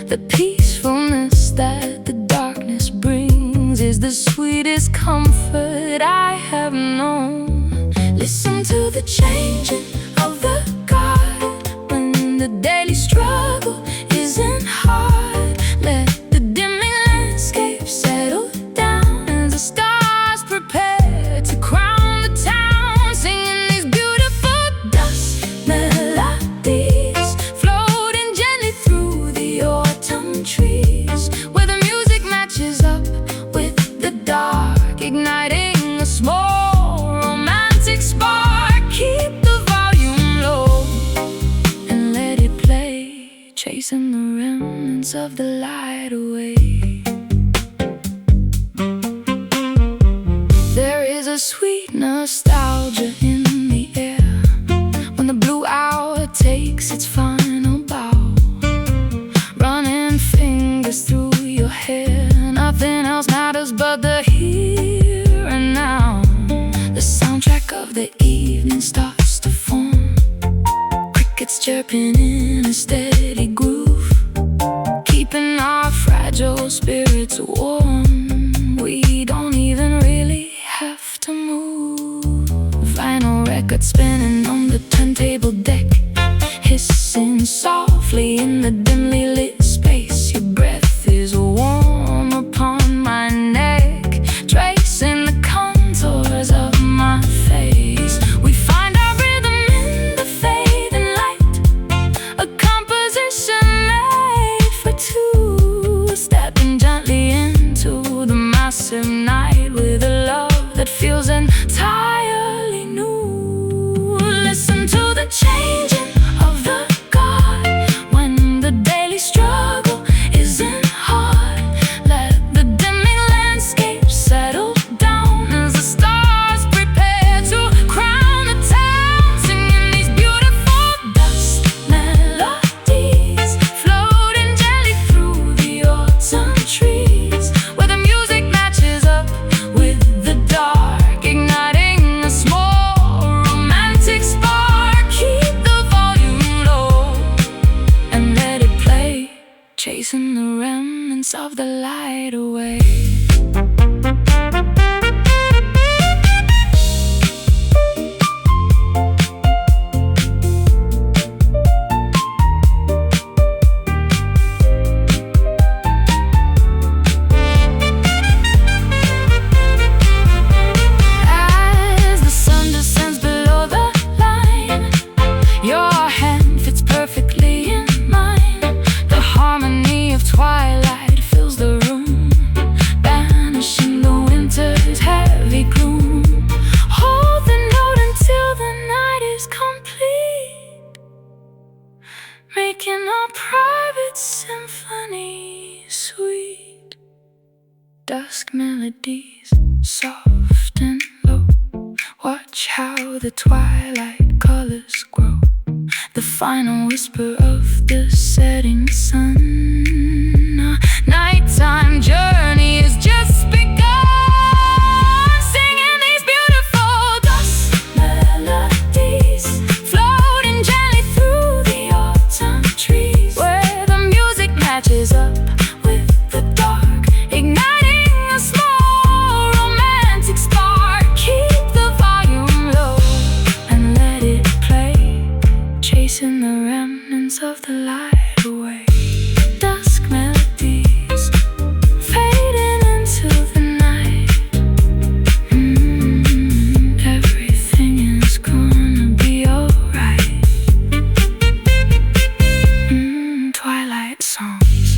The peacefulness that the darkness brings is the sweetest comfort I have known. Listen to the changing of the guard when the daily struggle isn't hard. Let the dimming landscape settle down as the stars prepare to crown the town, singing these beautiful dust melodies, floating gently through the autumn trees, where the music matches up with the dark, igniting a small romantic spark. Keep the volume low and let it play, chasing the remnants of the light away. There is a sweet nostalgia in the air when the blue hour takes its final bow, running fingers through your hair. Nothing else matters but the here and now. The soundtrack of the evening starts to form, crickets chirping in a steady groove, keeping our fragile spirits warm. We don't even really have to move. Vinyl record spinning on the turntable deck, hissing softly in the dimly lit space. Your breath is warm upon my neck, tracing the contours of my face. We find our rhythm in the fading light, a composition made for two, stepping gently into remnants of the light away. Making a private symphony sweet. Dusk melodies, soft and low. Watch how the twilight colors grow. The final whisper of the setting sun. Our nighttime journey is just begun. Singing these beautiful dusk melodies, floating gently through the autumn trees, where the music matches up with the dark, igniting a small romantic spark. Keep the volume low and let it play, chasing the remnants of the light away. Dusk melodies fading into the night. Everything is gonna be alright. Twilight songs.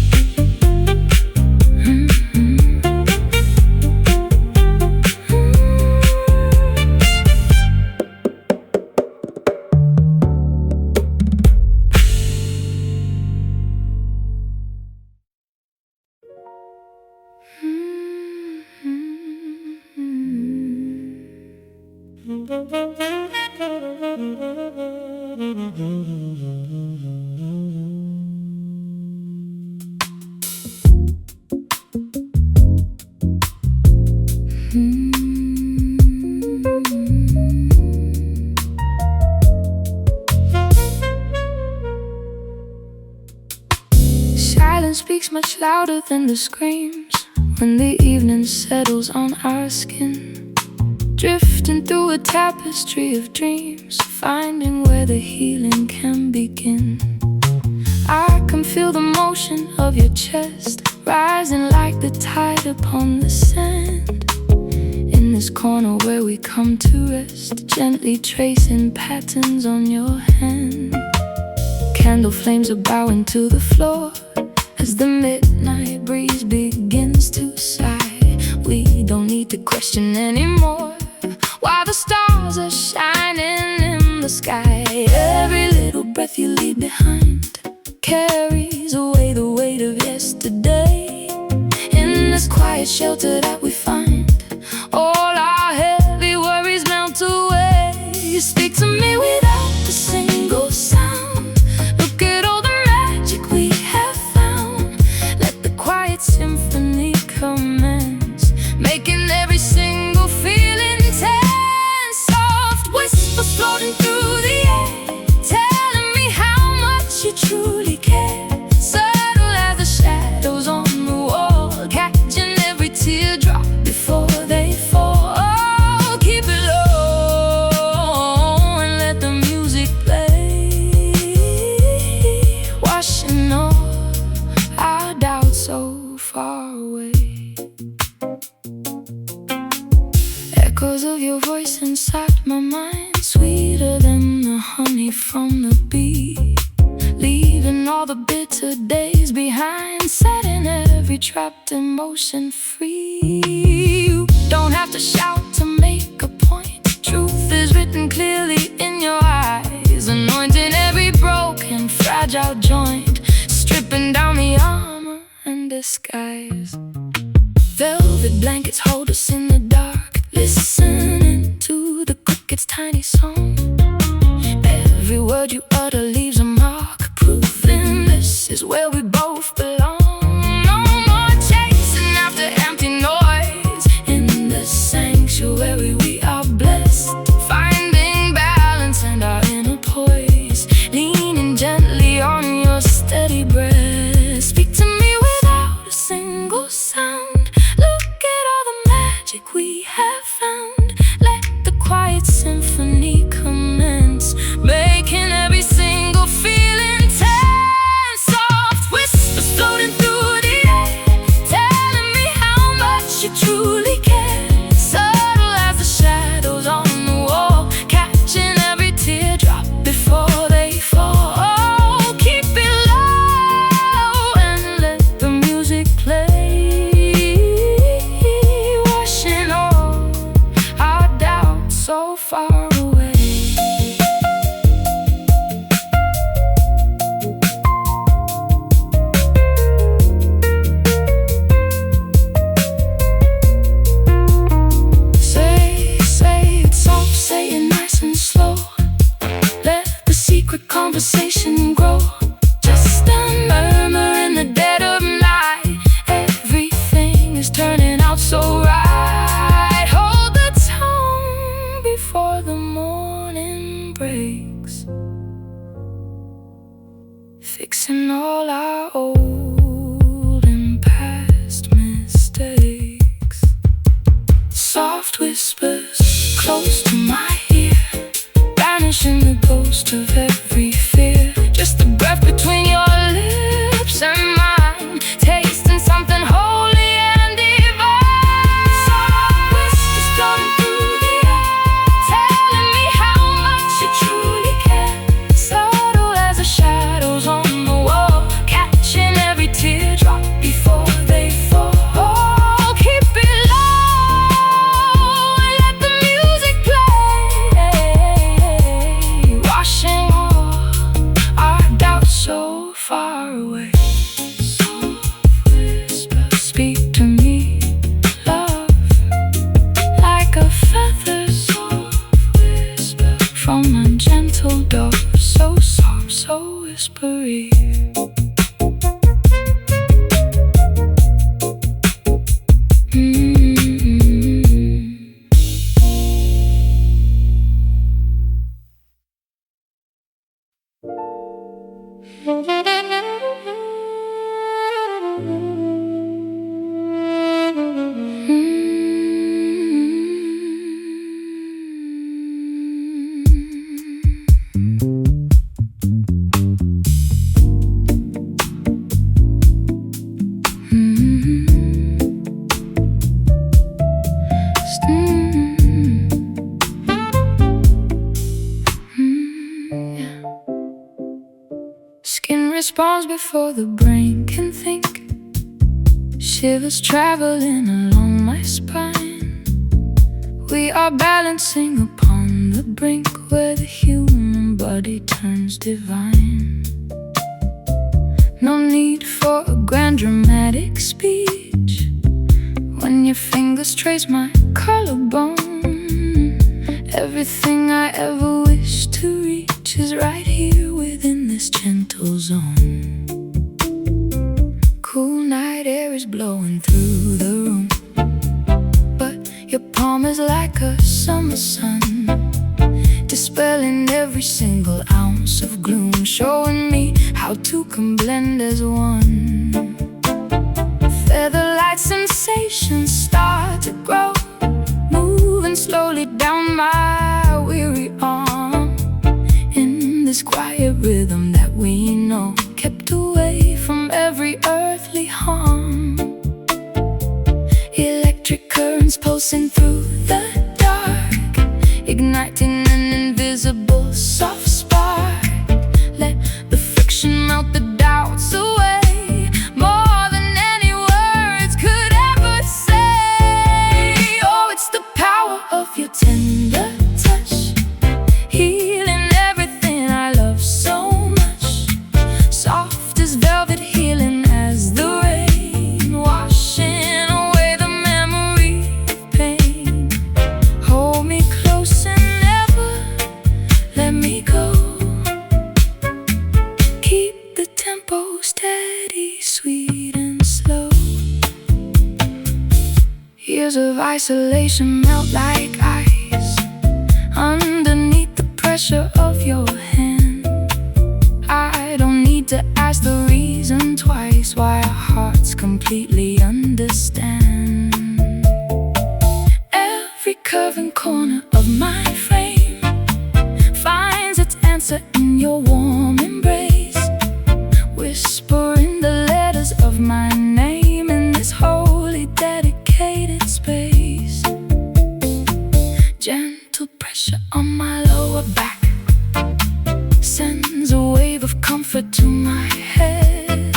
Silence speaks much louder than the screams when the evening settles on our skin, drifting through a tapestry of dreams, finding where the healing can begin. I can feel the motion of your chest, rising like the tide upon the sand. In this corner where we come to rest, gently tracing patterns on your hand. Candle flames are bowing to the floor as the midnight breeze begins to sigh. We don't need to question anymore while the stars are shining in the sky. Every little breath you leave behind carries away the weight of yesterday. In this quiet shelter that we find, all our heavy worries melt away. You speak to me without a single sound. Look at all the magic we have found. Let the quiet symphony commence, making every single feeling tense. Soft whispers floating through the air, telling me how much you truly care. Subtle as the shadows on the wall, catching every teardrop before they fall. Oh, keep it low and let the music play, washing all our doubts so far away. Echoes of your voice inside my mind, sweeter than the honey from the bee, leaving all the bitter days behind, setting every trapped emotion free. You don't have to shout to make a point. Truth is written clearly in your eyes, anointing every broken, fragile joint, stripping down the armor and disguise. Velvet blankets hold us in the dark, listening to the cricket's tiny song. Every word you utter leaves a mark, proving this is where we both belong. No more chasing after empty noise. In the sanctuary we are blessed, finding balance and our inner poise, leaning gently on your steady breath. Speak to me without a single imagination grow. Just a murmur in the dead of night. Everything is turning out so right. Hold the tone before the morning breaks, fixing all our old and past mistakes. Soft whispers close to my ear, banishing the ghost of every fear. Just the breath between your lips and mine, tasting something holy and divine. Soft whispers floating through the air, telling me how much you truly care. Subtle as the shadows on the wall, catching every teardrop before they fall. Oh, keep it low and let the music play, washing all our doubts so far away. Soft whispers speak to me, love, like a feather. Soft whisper from a gentle door, so soft, so whispery. Skin responds before the brain can think. Shivers traveling along my spine. We are balancing upon the brink, where the human body turns divine. No need for a grand dramatic speech when your fingers trace my collarbone. Everything I ever wish to reach is right here within this gentle zone. Cool night air is blowing through the room, but your palm is like a summer sun, dispelling every single ounce of gloom, showing me how two can blend as one. Feather-light sensations start to grow, moving slowly down my weary arm, in this quiet rhythm that we know, kept away from every earthly harm. Electric currents pulsing through the dark, igniting an invisible soft spark. Let the friction melt the doubts away, more than any words could ever say. Oh, it's the power of your tender touch, healing everything I love so much. Soft as velvet, healing as the rain, washing away the memory of pain. Hold me close and never let me go. Keep the tempo steady, sweet and slow. Years of isolation melt like ice underneath the pressure of your hand. I don't need to ask the reason twice why our hearts completely understand. Every curve and corner of my frame finds its answer in your warm embrace, whispering the letters of my name in this holy dedicated space. Gentle pressure on my lower back sends a wave of comfort to my head,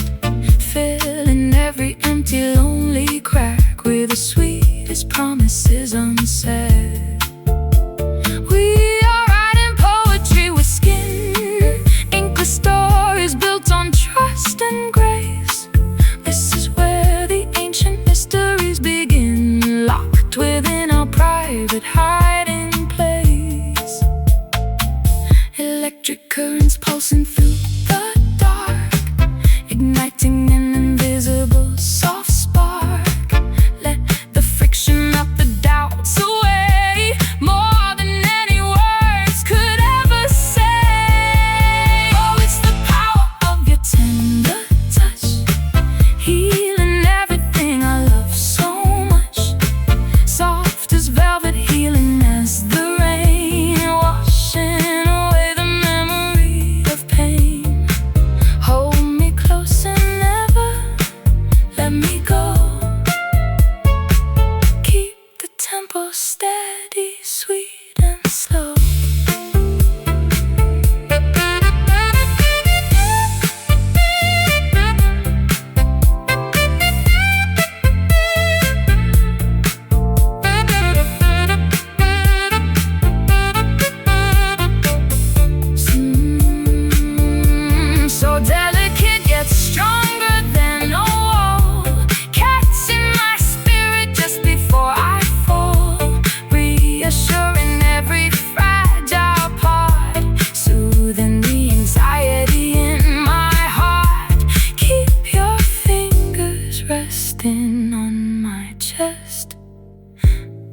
filling every empty, lonely crack with the sweetest promises unsaid. We are writing poetry with skin, inkless stories built on trust and grace. This is where the ancient mysteries begin, locked within our private hiding place. Electric currents pulsing through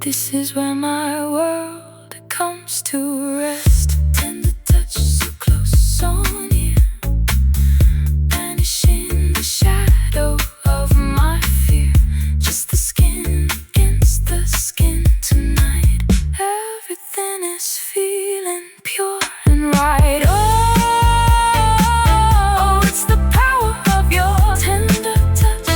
This is where my world comes to rest. Tender touch, so close, so near, vanish in the shadow of my fear. Just the skin against the skin tonight. Everything is feeling pure and right. Oh, it's the power of your tender touch,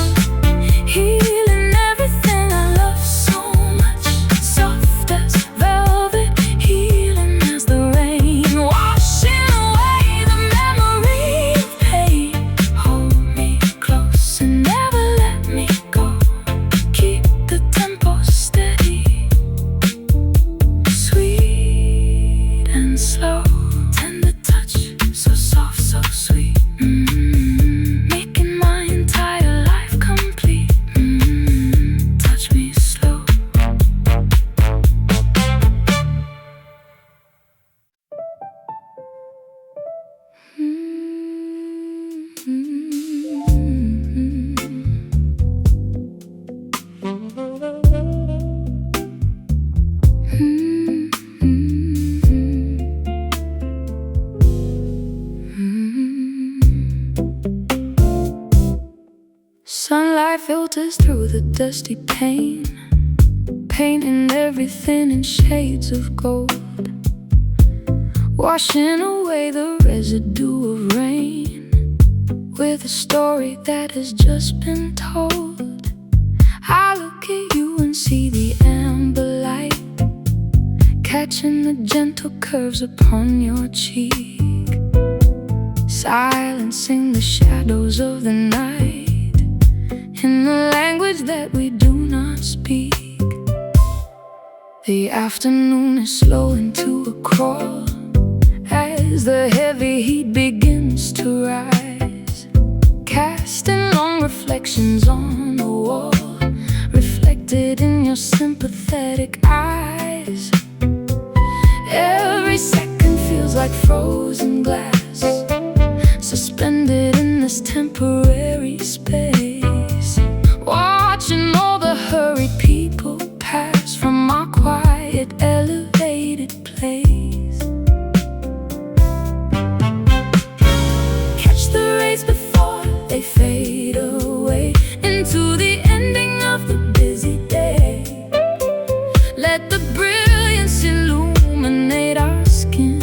healing everything I love so much. Soft as velvet, healing as the rain, washing away the memory of pain. Hold me close and never let me go. Keep the tempo steady, sweet and slow. Tender touch, so soft, so sweet. Making my entire life complete. Touch me slow. Sunlight filters through the dusty pane, painting everything in shades of gold, washing away the residue of rain with a story that has just been told. I look at you and see the amber light, catching the gentle curves upon your cheek, silencing the shadows of the night in the language that we do not speak. The afternoon is slowing to a crawl as the heavy heat begins to rise, casting long reflections on the wall, reflected in your sympathetic eyes. Every second feels like frozen glass, suspended in this temporary space, watching all the hurried people pass from our quiet, elevated place. Catch the rays before they fade away into the ending of the busy day. Let the brilliance illuminate our skin,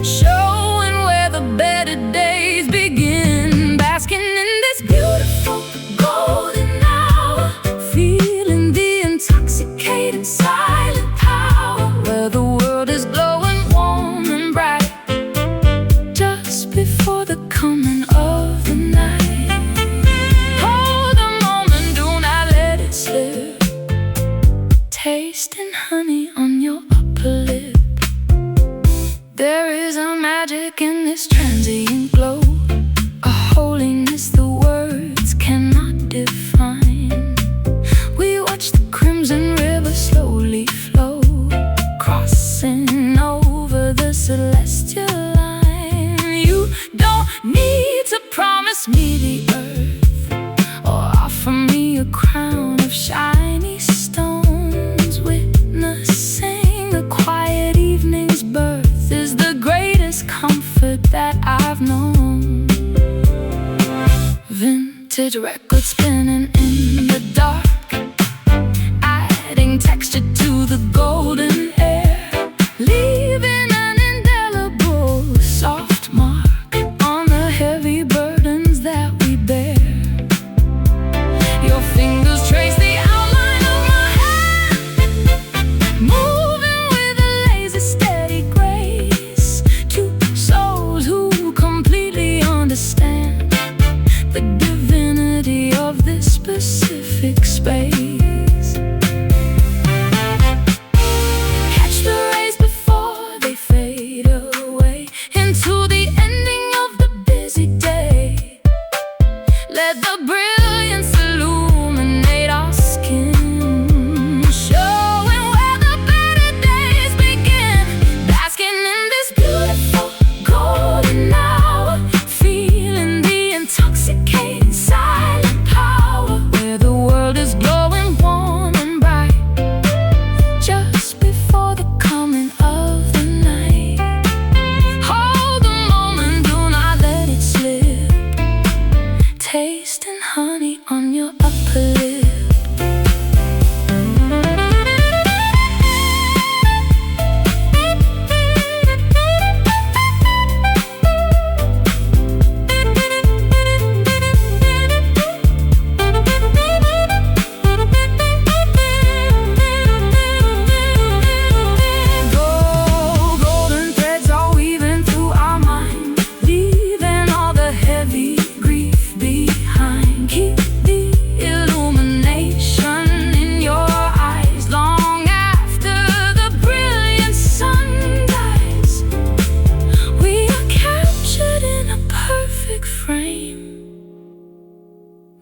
showing where the better days begin. Basking in this beautiful golden hour, feeling the intoxicating silent power, where the world is glowing warm and bright just before the coming of the night. Hold the moment, do not let it slip, tasting honey on your upper lip. There is a magic in this transient glow, a holiness the words cannot define. We watch the crimson river slowly flow, crossing over the celestial line. You don't need to promise me the earth or offer me a crown of shiny stones. Witnessing a quiet evening's birth is the greatest comfort that I've known. Vintage records spinning in the dark, adding texture to the golden air, leaving an indelible soft mark on the heavy burdens that we bear. Your fingers trace the outline of my hand, moving with a lazy, steady grace. Two souls who completely understand the divinity of this space.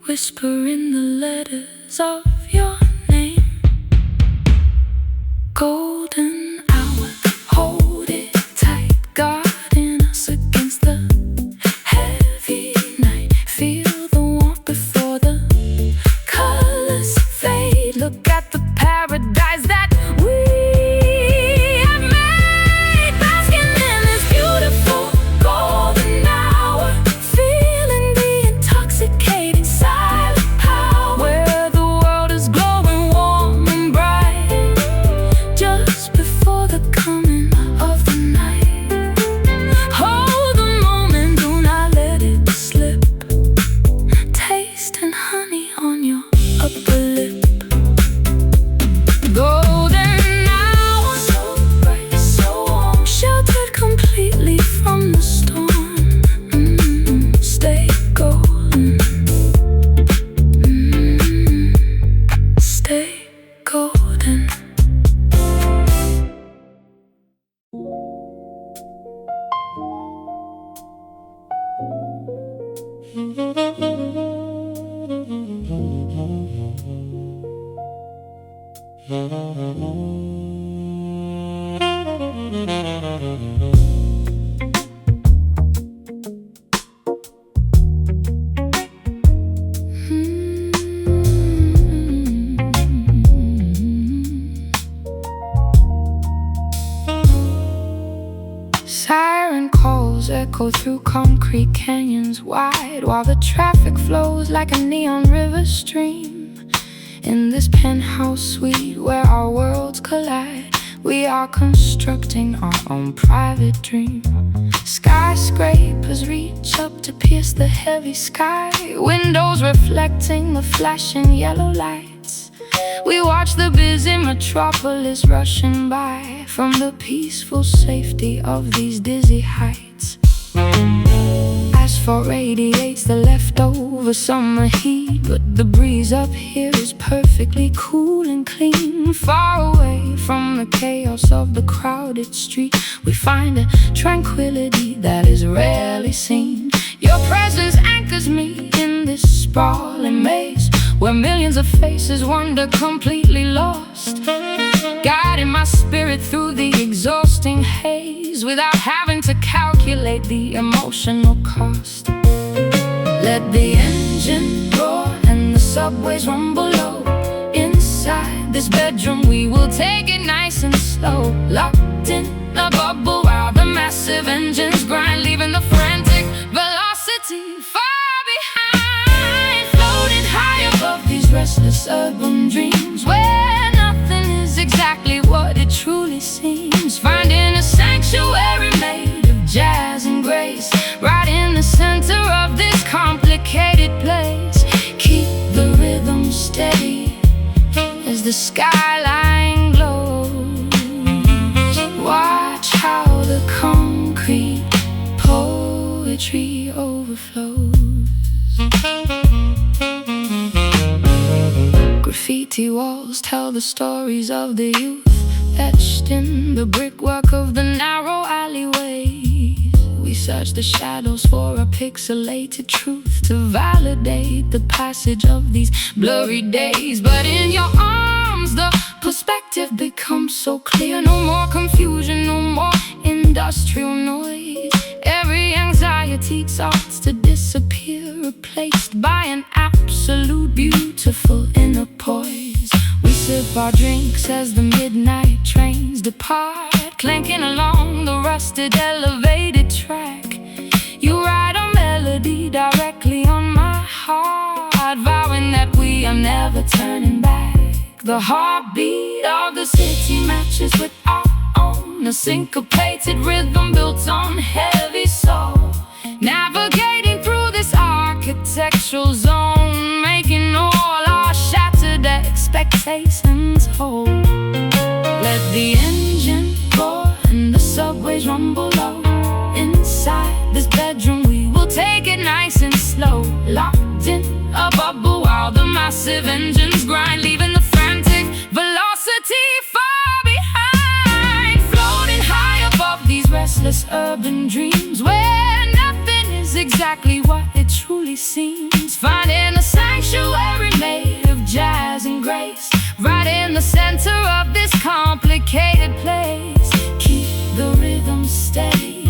whispering the letters of your name. Golden hour, hold it tight, guarding us against the heavy night. Feel the warmth before the colors fade. Look at the paradise that we have made, basking in this beautiful golden hour, feeling the intoxicating silent power, where the world is glowing warm and bright, just before the coming of the night. Hold the moment, do not let it slip, tasting honey on your upper lip. Golden hour, so bright, so warm, sheltered completely from the storm. Stay golden. Stay golden. Siren calls echo through concrete canyons wide, while the traffic flows like a neon river stream. In this penthouse suite where our worlds collide, we are constructing our own private dream. Skyscrapers reach up to pierce the heavy sky, windows reflecting the flashing yellow lights. We watch the busy metropolis rushing by from the peaceful safety of these dizzy heights. Asphalt radiates the leftover summer heat, but the breeze up here is perfectly cool and clean. Far away from the chaos of the crowded street, we find a tranquility that is rarely seen. Your presence anchors me in this sprawling maze, where millions of faces wander completely lost, guiding my spirit through the exhausting haze without having to calculate the emotional cost. Let the engine roar and the subways rumble low. Inside this bedroom we will take it nice and slow, locked in a bubble while the massive engines grind, leaving the frantic velocity far behind. Floating high above these restless urban dreams, where nothing is exactly what it truly seems. Finding a sanctuary made of jazz and grace, right in the center of this complicated place. Keep the rhythm steady as the skyline glows. Watch how the concrete poetry overflows. Graffiti walls tell the stories of the youth, etched in the brickwork of the narrow alleyways. We search the shadows for a pixelated truth to validate the passage of these blurry days. But in your arms the perspective becomes so clear. No more confusion, no more industrial noise. Every anxiety starts to disappear, replaced by an absolute beautiful inner poise. We sip our drinks as the midnight trains depart, clanking along the rusted elevated track. You write a melody directly on my heart, vowing that we are never turning back. The heartbeat of the city matches with our own, a syncopated rhythm built on heavy soul, navigating through this architectural zone, making all our shattered expectations whole. Let the engine roar and the subways rumble low. Inside this bedroom we will take it nice and slow, locked in a bubble while the massive engines grind, leaving the frantic velocity far behind. Floating high above these restless urban dreams, where nothing is exactly what it truly seems. Finding a sanctuary sanctuary made of jazz and grace, right in the center of this complicated place. Keep the rhythm steady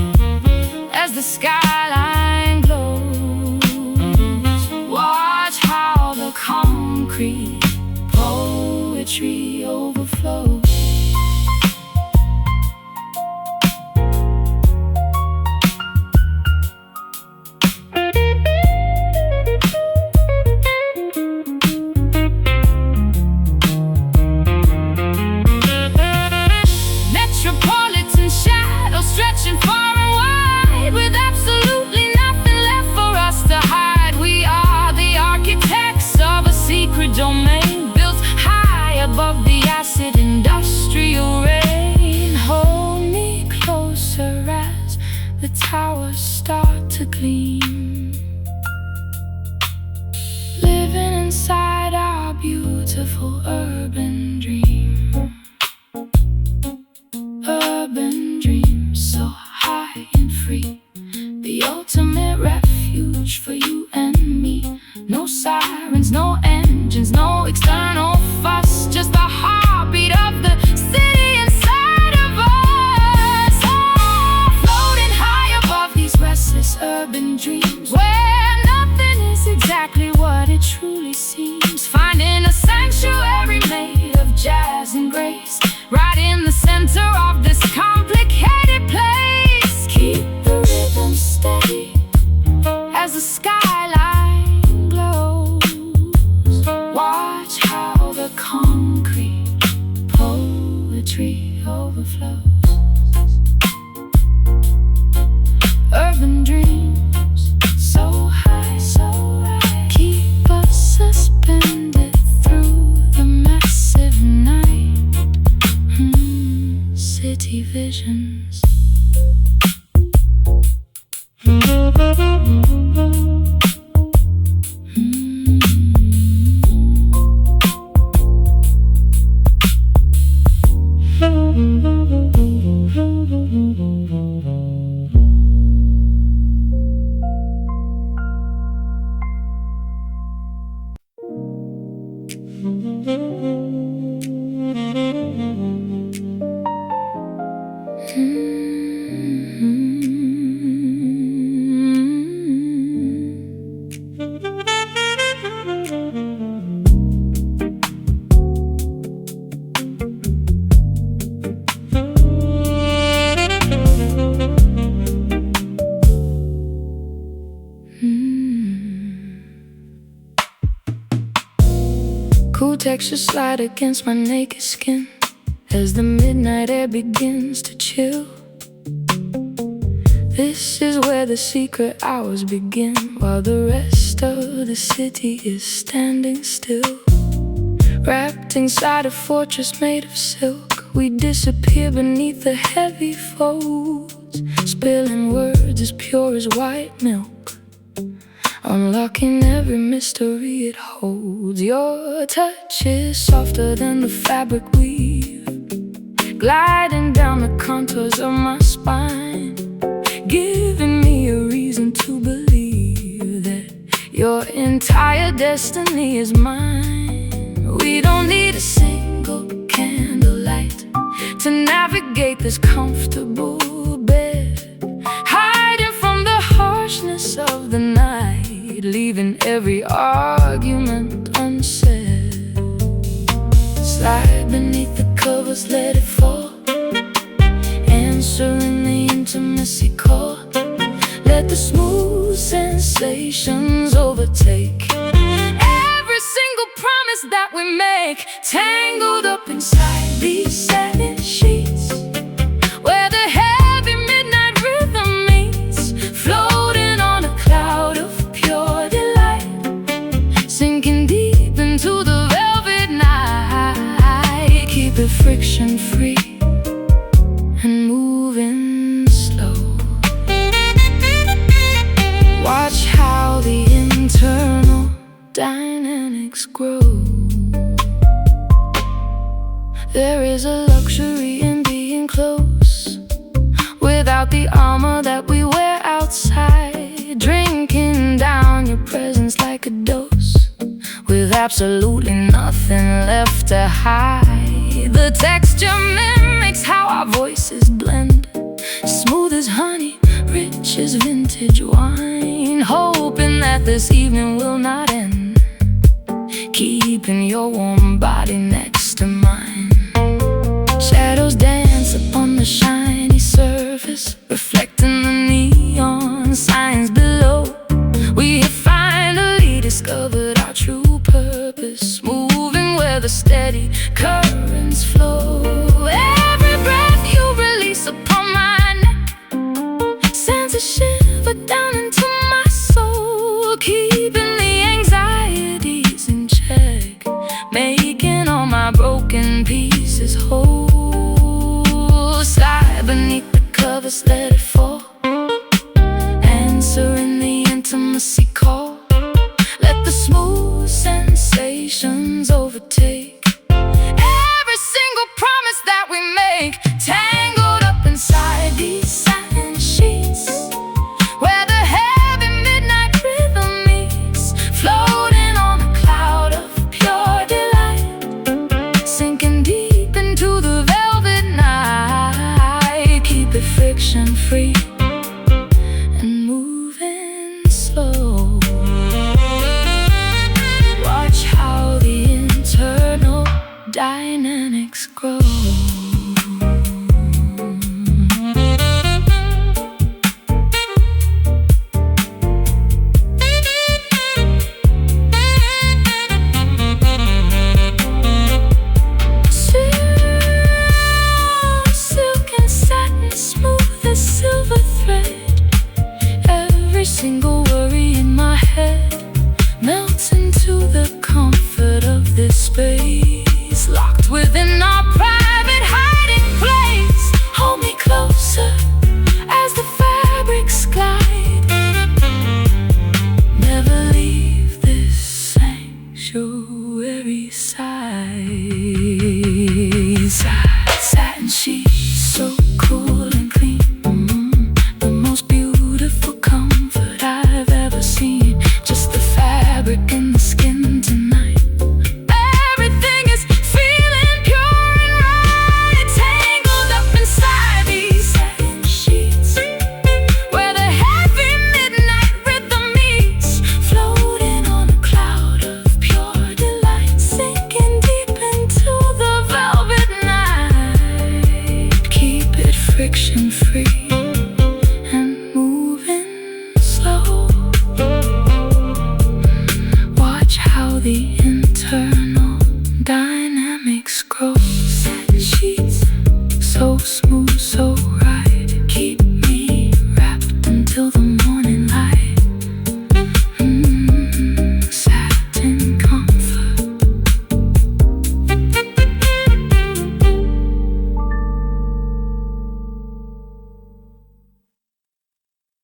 as the skyline glows. Watch how the concrete poetry overflows. Metropolitan shadows stretching far and wide, with absolutely nothing left for us to hide. We are the architects of a secret domain, built high above the acid industrial rain. Hold me closer as the towers start to gleam, living inside our beautiful urban dream. Urban dream, so high and free, the ultimate refuge for you and me. No sirens, no engines, no external fuss, just the heartbeat of the city inside of us. Oh, floating high above these restless urban dreams, where nothing is exactly what it truly seems. Finding a sanctuary made of jazz and grace, right in the center of this complicated place. Keep the rhythm steady as the skyline glows. Watch how the concrete poetry overflows. Urban dreams, so high, so high, keep us suspended through the massive night. City visions. Cool textures slide against my naked skin as the midnight air begins to chill. This is where the secret hours begin, while the rest of the city is standing still. Wrapped inside a fortress made of silk, we disappear beneath the heavy folds, spilling words as pure as white milk, unlocking every mystery it holds. Your touch is softer than the fabric weave, gliding down the contours of my spine, giving me a reason to believe that your entire destiny is mine. We don't need a single candlelight to navigate this comfortable bed, hiding from the harshness of the night, leaving every argument unsaid. Slide beneath the covers, let it fall, answering the intimacy call. Let the smooth sensations overtake every single promise that we make, tangled up inside these satin sheets, where the heavy midnight rhythm meets, floating on a cloud of pure delight, sinking deep into the velvet night. Keep it friction free and moving slow. Watch how the internal dynamics grow. There is a luxury in being close, without the armor that we wear outside, drinking down your presence like a dose. absolutely nothing left to hide. The texture mimics how our voices blend, smooth as honey, rich as vintage wine. Hoping that this evening will not end, keeping your warm body next to mine. Shadows dance upon the shiny surface, reflecting the neon signs below. We have finally discovered our true purpose, moving where the steady currents flow. Every breath you release upon my neck sends a shiver down into my soul, keeping the anxieties in check, making all my broken pieces whole. Slide beneath the covers, let it fall, answering the intimacy